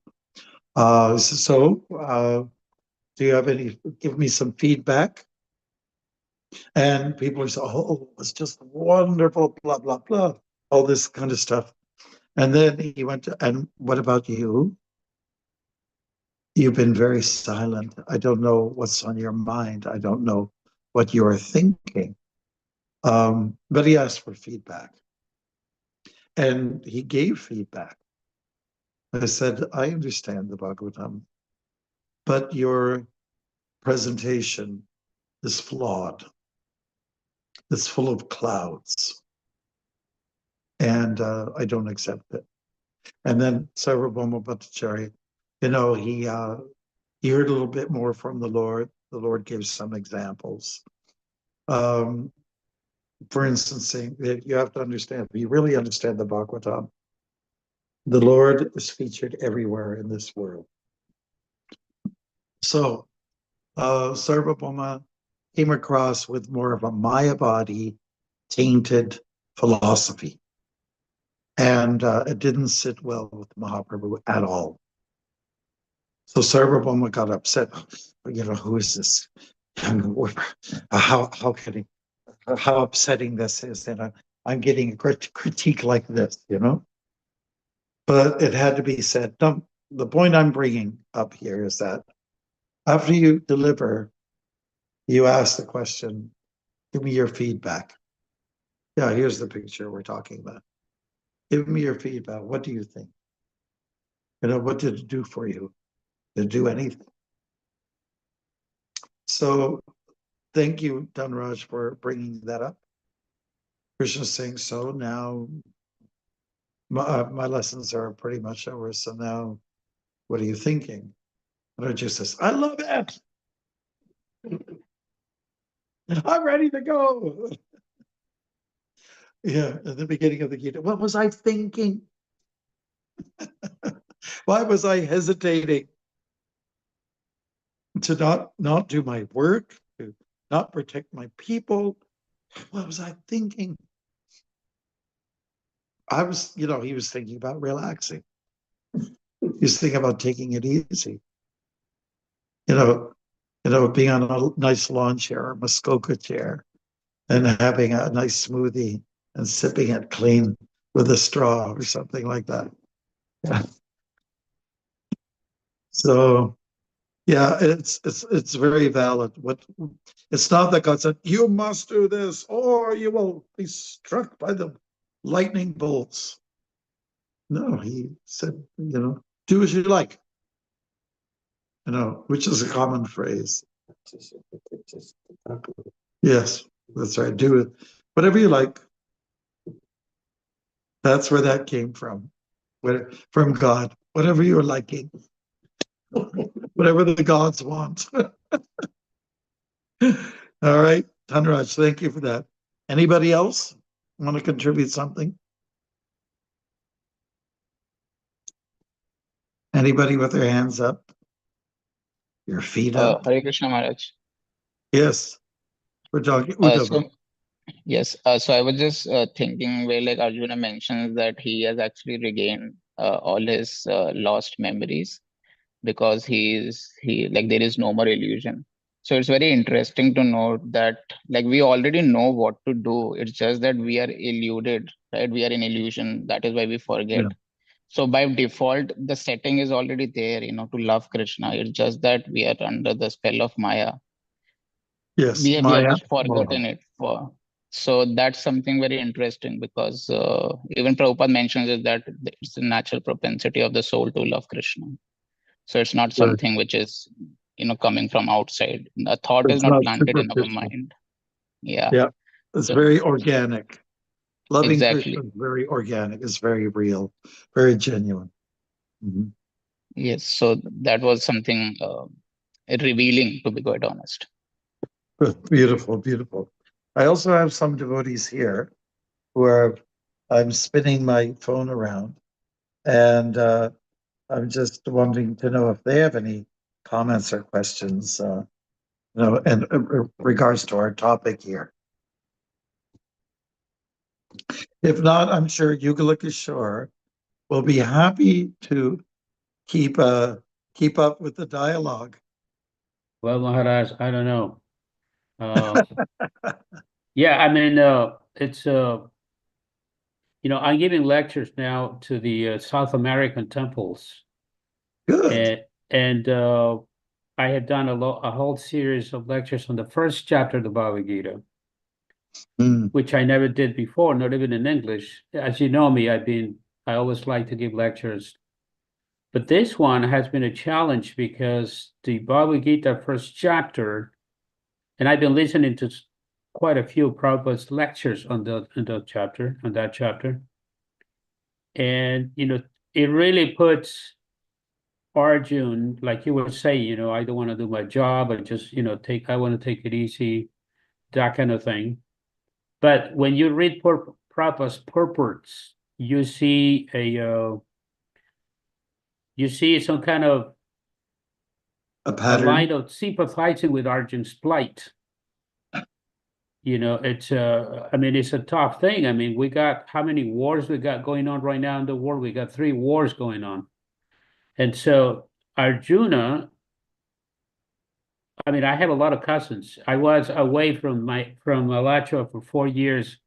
Speaker 1: do you have give me some feedback? And people are saying, oh, it was just wonderful, blah, blah, blah, all this kind of stuff. And then he went to, and what about you? You've been very silent. I don't know what's on your mind. I don't know what you're thinking. But he asked for feedback. And he gave feedback. I said, I understand the Bhagavatam, but your presentation is flawed. It's full of clouds. And I don't accept it. And then Sarvabhauma Bhattacharya, he heard a little bit more from the Lord. The Lord gave some examples. For instance, saying that you have to understand, if you really understand the Bhagavatam, the Lord is featured everywhere in this world. So Sarvabhauma came across with more of a Mayavadi tainted philosophy. And it didn't sit well with Mahaprabhu at all. So Sarvabhauma got upset. Who is this? How can he? How upsetting this is, and I'm getting a critique like this, But it had to be said. The point I'm bringing up here is that after you deliver, you ask the question, give me your feedback. Yeah, here's the picture we're talking about. Give me your feedback. What do you think? What did it do for you? Did it do anything? So thank you, Dhanraj, for bringing that up. Krishna's saying, so now my lessons are pretty much over. So now, what are you thinking? And Arjuna says, I love it. I'm ready to go. Yeah, at the beginning of the Gita, what was I thinking? Why was I hesitating to not do my work, to not protect my people? What was I thinking? I was, he was thinking about relaxing. He was thinking about taking it easy. Being on a nice lawn chair or Muskoka chair and having a nice smoothie and sipping it clean with a straw or something like that. Yeah. So, yeah, it's very valid. It's not that God said, you must do this or you will be struck by the lightning bolts. No, he said, do as you like. Which is a common phrase. Yes, that's right. Do it. Whatever you like. That's where that came from. From God. Whatever you're liking. Whatever the gods want. All right. Dhanraj, thank you for that. Anybody else want to contribute something? Anybody with their hands up? Your feet up?
Speaker 12: Hare Krishna Maharaj.
Speaker 1: Yes. We're talking Uddhava.
Speaker 12: Yes, so I was just thinking where like Arjuna mentions that he has actually regained all his lost memories because he there is no more illusion. So it's very interesting to note that like we already know what to do. It's just that we are eluded, right? We are in illusion. That is why we forget.
Speaker 1: Yeah.
Speaker 12: So by default, the setting is already there, to love Krishna. It's just that we are under the spell of Maya.
Speaker 1: Yes,
Speaker 12: we
Speaker 1: Maya.
Speaker 12: have just forgotten it. So that's something very interesting because even Prabhupada mentions it that it's a natural propensity of the soul to love Krishna. So it's not something which is, coming from outside. A thought is not planted in our mind. Yeah.
Speaker 1: Yeah, it's very organic. Loving
Speaker 12: Exactly.
Speaker 1: Krishna is very organic, is very real, very genuine. Mhm.
Speaker 12: Yes. So that was something revealing, to be quite honest.
Speaker 1: Beautiful, beautiful. I also have some devotees here who are, I'm spinning my phone around, and I'm just wanting to know if they have any comments or questions, in regards to our topic here. If not, I'm sure Yugala Kishore will be happy to keep up with the dialogue.
Speaker 13: Well, Maharaj, I don't know. Yeah, I mean, it's I'm giving lectures now to the South American temples,
Speaker 1: Good.
Speaker 13: and I have done a whole series of lectures on the first chapter of the Bhagavad Gita,
Speaker 1: Mm,
Speaker 13: which I never did before, not even in English. As you know me, I always like to give lectures. But this one has been a challenge because the Bhagavad Gita first chapter, and I've been listening to quite a few Prabhupada's lectures on that chapter. And it really puts Arjun, like you were saying, I don't want to do my job, I just, I want to take it easy, that kind of thing. But when you read Prabhupada's purports, you see some kind of
Speaker 1: a
Speaker 13: a
Speaker 1: pattern.
Speaker 13: line of sympathizing with Arjun's plight. It's it's a tough thing. I mean, we got how many wars we got going on right now in the world? We got 3 wars going on. And so Arjuna, I mean, I have a lot of cousins. I was away from Alachua for 4 years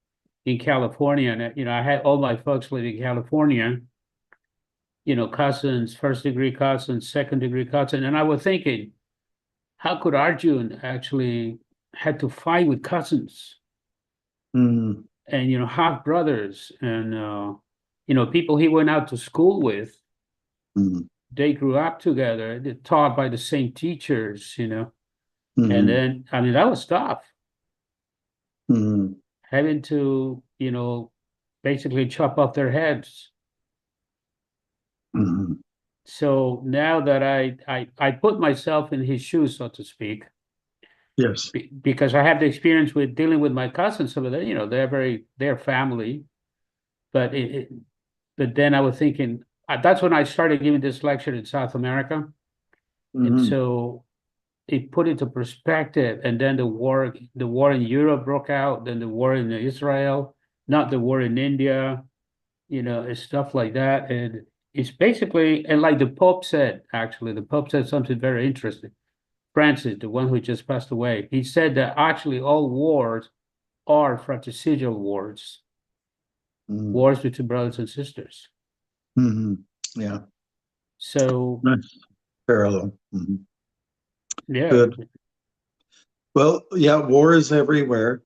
Speaker 13: in California, and I had all my folks live in California. Cousins, first degree cousins, second degree cousins, and I was thinking, how could Arjun actually had to fight with cousins
Speaker 1: Mm,
Speaker 13: and half brothers and people he went out to school with?
Speaker 1: mm,
Speaker 13: They grew up together. They're taught by the same teachers. And
Speaker 1: mm,
Speaker 13: then I mean that was tough.
Speaker 1: mm,
Speaker 13: Having to, basically chop off their heads.
Speaker 1: mm.
Speaker 13: So now that I put myself in his shoes, so to speak,
Speaker 1: Yes.
Speaker 13: because I have the experience with dealing with my cousins. Some of them, they're family, but but then I was thinking that's when I started giving this lecture in South America, and
Speaker 1: Mhm.
Speaker 13: so it put into perspective. And then the war in Europe broke out, then the war in Israel, not the war in India, and stuff like that. And it's basically, and like the Pope said, actually, the Pope said something very interesting. Francis, the one who just passed away, he said that actually all wars are fratricidal wars,
Speaker 1: Mm,
Speaker 13: wars between brothers and sisters.
Speaker 1: mhm. Yeah.
Speaker 13: So,
Speaker 1: Nice. Parallel. Mhm.
Speaker 13: yeah,
Speaker 1: Good. Well, yeah, war is everywhere,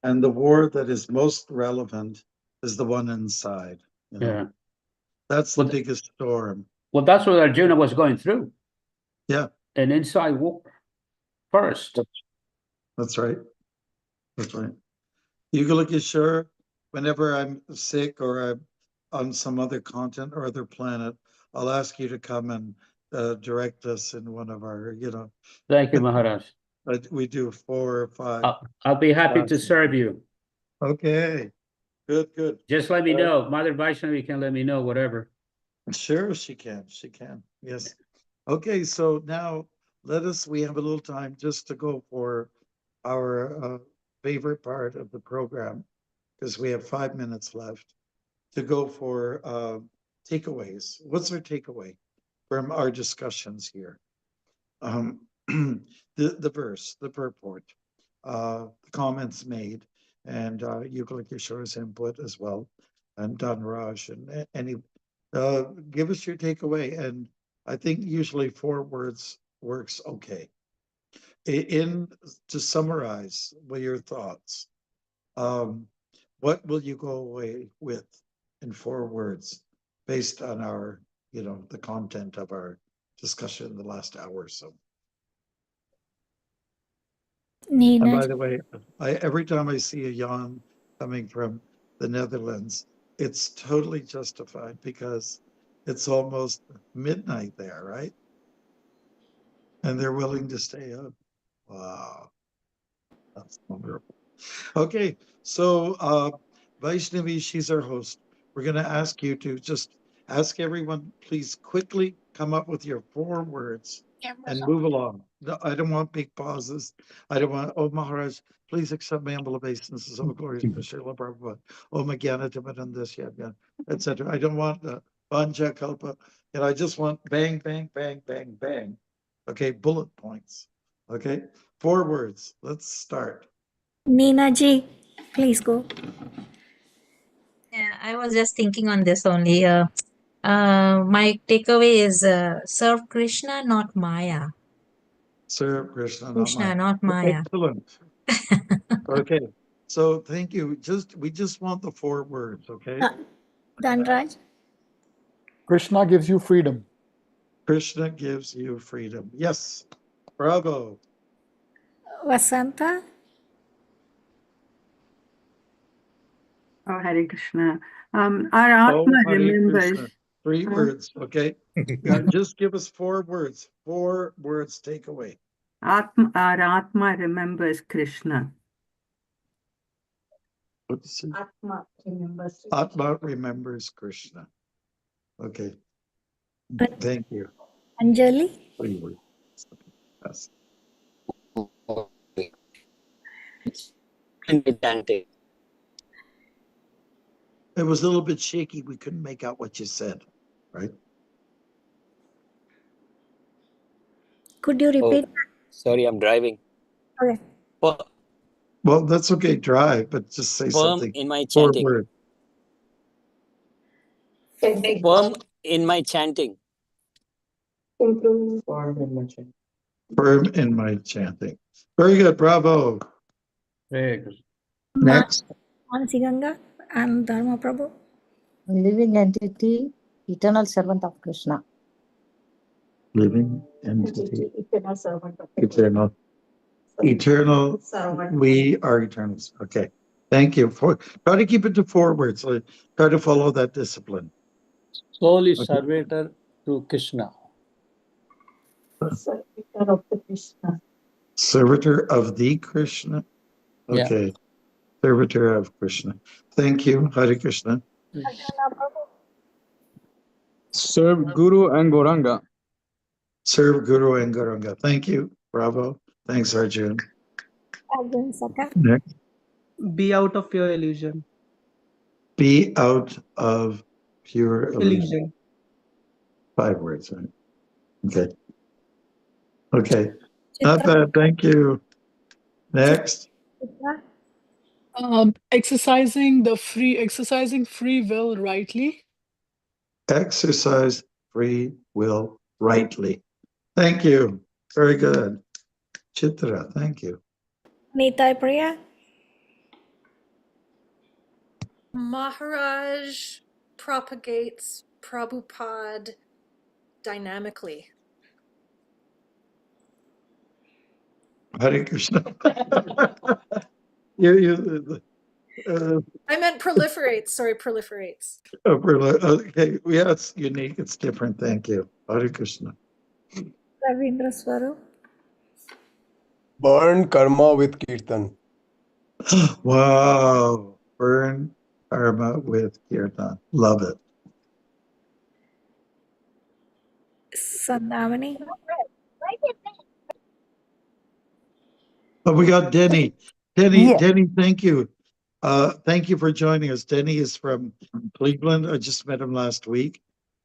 Speaker 1: and the war that is most relevant is the one inside.
Speaker 13: yeah.
Speaker 1: That's the
Speaker 13: Well,
Speaker 1: biggest storm.
Speaker 13: well, that's what Arjuna was going through,
Speaker 1: Yeah,
Speaker 13: an inside war first.
Speaker 1: that's right. That's right. Yugalakishore, whenever I'm sick or I'm on some other continent or other planet, I'll ask you to come and direct us in one of our,
Speaker 13: Thank you, Maharaj.
Speaker 1: we do 4 or 5
Speaker 13: I'll be happy to
Speaker 1: classes.
Speaker 13: serve you.
Speaker 1: Okay, good, good.
Speaker 13: Just let me know. Mother Vaishnavi can let me know, whatever.
Speaker 1: Sure, she can. She can. Yes. Okay, so now we have a little time just to go for our favorite part of the program, because we have 5 minutes left to go for takeaways. What's our takeaway from our discussions here? The verse, the purport, the comments made, and Yukla Kishore's input as well, and Dhanraj, and any, give us your takeaway. And I think usually 4 words works okay. To summarize what your thoughts, what will you go away with in 4 words based on our, the content of our discussion in the last hour or so? And
Speaker 4: Nina,
Speaker 1: by the way, every time I see a yawn coming from the Netherlands, it's totally justified because it's almost midnight there, right? And they're willing to stay up. Wow. That's wonderful. Okay, so Vaishnavi, she's our host. We're going to ask you to just ask everyone, please quickly come up with your 4 words and move along. No, I don't want big pauses. I don't want, oh Maharaj, please accept my humble obeisances. Oh, glory to Srila Prabhupada. Oh, Magyana Timadandasya, etc. I don't want the Banja Kalpa. And I just want bang, bang, bang, bang, bang. Okay, bullet points. Okay, 4 words. Let's start.
Speaker 4: Neena ji, please go.
Speaker 14: Yeah, I was just thinking on this only. My takeaway is serve Krishna, not Maya.
Speaker 1: Serve Krishna,
Speaker 14: Krishna,
Speaker 1: not
Speaker 14: not Maya.
Speaker 1: Excellent. Okay, so thank you. We just want the 4 words, okay?
Speaker 4: Dhanraj,
Speaker 7: Krishna gives you freedom.
Speaker 1: Krishna gives you freedom. Yes, bravo.
Speaker 4: Vasanta,
Speaker 5: Oh, Hare Krishna. Our
Speaker 1: Oh,
Speaker 5: Atma
Speaker 1: Hare
Speaker 5: remembers.
Speaker 1: Krishna. 3 words, okay? Just give us 4 words. 4 words take away.
Speaker 5: Our Atma remembers Krishna.
Speaker 1: What's it?
Speaker 6: Atma remembers.
Speaker 1: Atma remembers Krishna. Okay, thank you.
Speaker 4: Anjali,
Speaker 1: 3 words. Yes.
Speaker 3: Chanting.
Speaker 1: It was a little bit shaky. We couldn't make out what you said, right?
Speaker 4: could you repeat?
Speaker 3: Sorry, I'm driving.
Speaker 4: Okay.
Speaker 1: Well, that's okay. Drive, but just say
Speaker 3: Firm
Speaker 1: something.
Speaker 3: in my
Speaker 1: 4
Speaker 3: chanting.
Speaker 1: words.
Speaker 3: Firm in my chanting.
Speaker 6: Improving.
Speaker 1: Firm in my chanting. Very good. Bravo. Next.
Speaker 4: Mansi Ganga and Dharma Prabhu.
Speaker 6: Living entity, eternal servant of Krishna.
Speaker 1: Living entity.
Speaker 6: Eternal servant of Krishna.
Speaker 1: Eternal. Eternal.
Speaker 6: Servant.
Speaker 1: We are eternals. Okay. Thank you. Try to keep it to 4 words. So try to follow that discipline.
Speaker 13: Soul is servitor to Krishna.
Speaker 6: Servitor of the Krishna.
Speaker 1: Servitor of the Krishna. Okay. Yeah. Servitor of Krishna. Thank you. Hare Krishna.
Speaker 4: Arjuna Prabhu.
Speaker 15: Serve Guru and Gauranga.
Speaker 1: Serve Guru and Gauranga. Thank you. Bravo. Thanks, Arjun.
Speaker 4: Arjun Saka.
Speaker 1: Next.
Speaker 10: Be out of your illusion.
Speaker 1: Be out of pure illusion.
Speaker 10: Illusion.
Speaker 1: 5 words, right? Okay. Okay. Not bad. Thank you. Next.
Speaker 16: Exercising free will rightly.
Speaker 1: Exercise free will rightly. Thank you. Very good. Chitra, thank you.
Speaker 4: Nitai Priya.
Speaker 17: Maharaj propagates Prabhupada dynamically.
Speaker 1: Hare Krishna.
Speaker 17: I meant proliferates. Sorry, proliferates.
Speaker 1: Okay, yeah, it's unique. It's different. Thank you. Hare Krishna.
Speaker 4: Ravindra Swarup.
Speaker 9: Burn karma with kirtan.
Speaker 1: Wow. Burn karma with kirtan. Love it.
Speaker 4: Sandavani.
Speaker 1: Oh, we got Denny. Denny,
Speaker 11: Yeah.
Speaker 1: Denny, thank you. Thank you for joining us. Denny is from Cleveland. I just met him last week,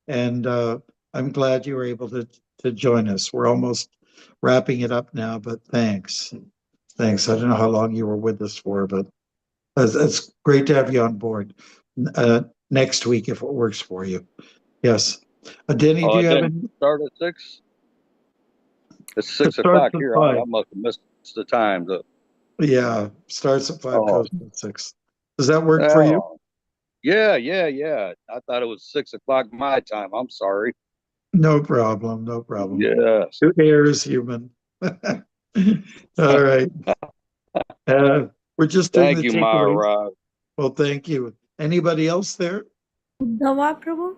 Speaker 1: and I'm glad you were able to join us. We're almost wrapping it up now, but thanks. Thanks. I don't know how long you were with us for, but it's great to have you on board next week if it works for you. Yes. Denny, do you have any?
Speaker 18: Start at 6? It's 6 o'clock here. I must have missed the time.
Speaker 1: Yeah, starts at 5, goes to 6. Does that work for you?
Speaker 18: Yeah. I thought it was 6 o'clock my time. I'm sorry.
Speaker 1: No problem. No problem.
Speaker 18: Yes.
Speaker 1: Who is human? All right. We're just doing
Speaker 18: Thank
Speaker 1: the
Speaker 18: you,
Speaker 1: takeaways.
Speaker 18: Maharaj.
Speaker 1: Well, thank you. Anybody else there?
Speaker 4: Dava Prabhu?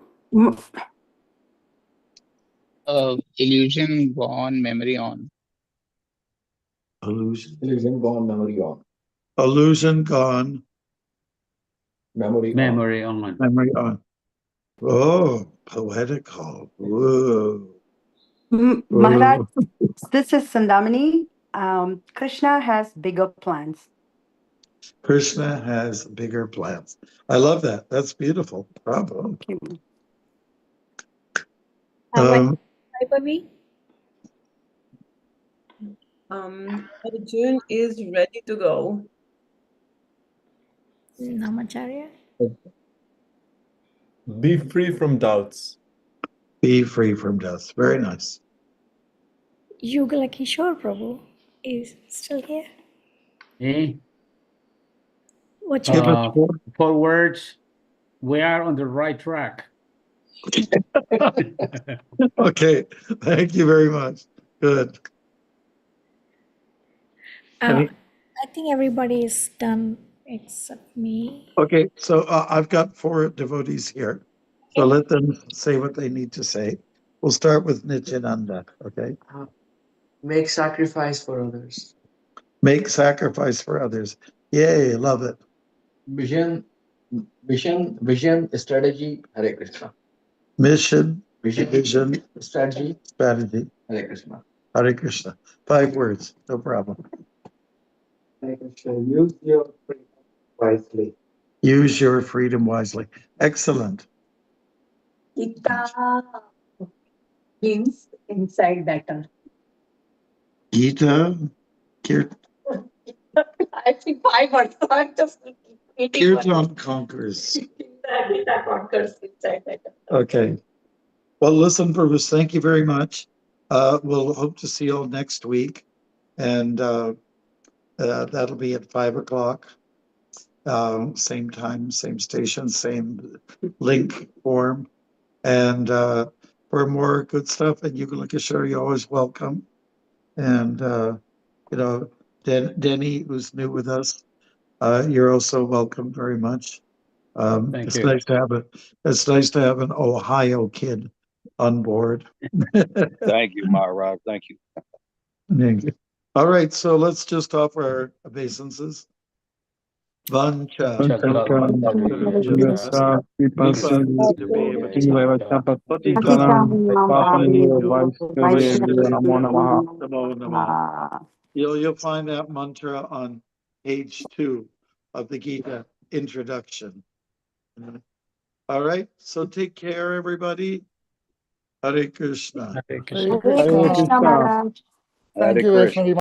Speaker 12: Illusion gone, memory on.
Speaker 1: Illusion gone, memory on. Illusion gone,
Speaker 13: Memory on.
Speaker 1: memory on. Oh, poetical. Whoa.
Speaker 15: Maharaj,
Speaker 1: Whoa.
Speaker 15: this is Sandamini. Krishna has bigger plans.
Speaker 1: Krishna has bigger plans. I love that. That's beautiful. Bravo.
Speaker 4: Vaibhavi?
Speaker 8: Arjun is ready to go.
Speaker 4: Namacharya?
Speaker 2: Be free from doubts.
Speaker 1: Be free from doubts. Very nice.
Speaker 4: Yugala Kishore Prabhu is still here. What
Speaker 1: Give us four.
Speaker 13: 4 words. We are on the right track.
Speaker 1: Okay. Thank you very much. Good.
Speaker 4: I think everybody is done except me.
Speaker 1: Okay. So I've got 4 devotees here. So let them say what they need to say. We'll start with Nityananda. Okay.
Speaker 19: Make sacrifice for others.
Speaker 1: Make sacrifice for others. Yay. Love it.
Speaker 19: Vision, strategy, Hare Krishna.
Speaker 1: Mission, vision,
Speaker 19: strategy,
Speaker 1: Hare Krishna. Hare Krishna. 5 words. No problem.
Speaker 19: Hare Krishna. Use your freedom wisely.
Speaker 1: Use your freedom wisely. Excellent.
Speaker 20: Gita means inside better.
Speaker 1: Gita,
Speaker 20: I think 5 words. So I'm just repeating one.
Speaker 1: Kirtan conquers.
Speaker 20: Gita conquers inside better.
Speaker 1: Okay. Well, listen, Bruce, thank you very much. We'll hope to see you all next week. And that'll be at 5 o'clock. Same time, same station, same link form. And for more good stuff, and you can look at sure you're always welcome. And you know, Denny, who's new with us, you're also welcome very much.
Speaker 13: Thank
Speaker 1: it's
Speaker 13: you.
Speaker 1: nice to have an Ohio kid on board.
Speaker 18: Thank you, Maharaj. Thank you.
Speaker 1: Thank you. All right, so let's just offer our obeisances. Vancha. You'll find that mantra on page 2 of the Gita introduction. All right, so take care, everybody. Hare Krishna.
Speaker 7: Hare Krishna. Maharaj. Thank you, Vaishnavi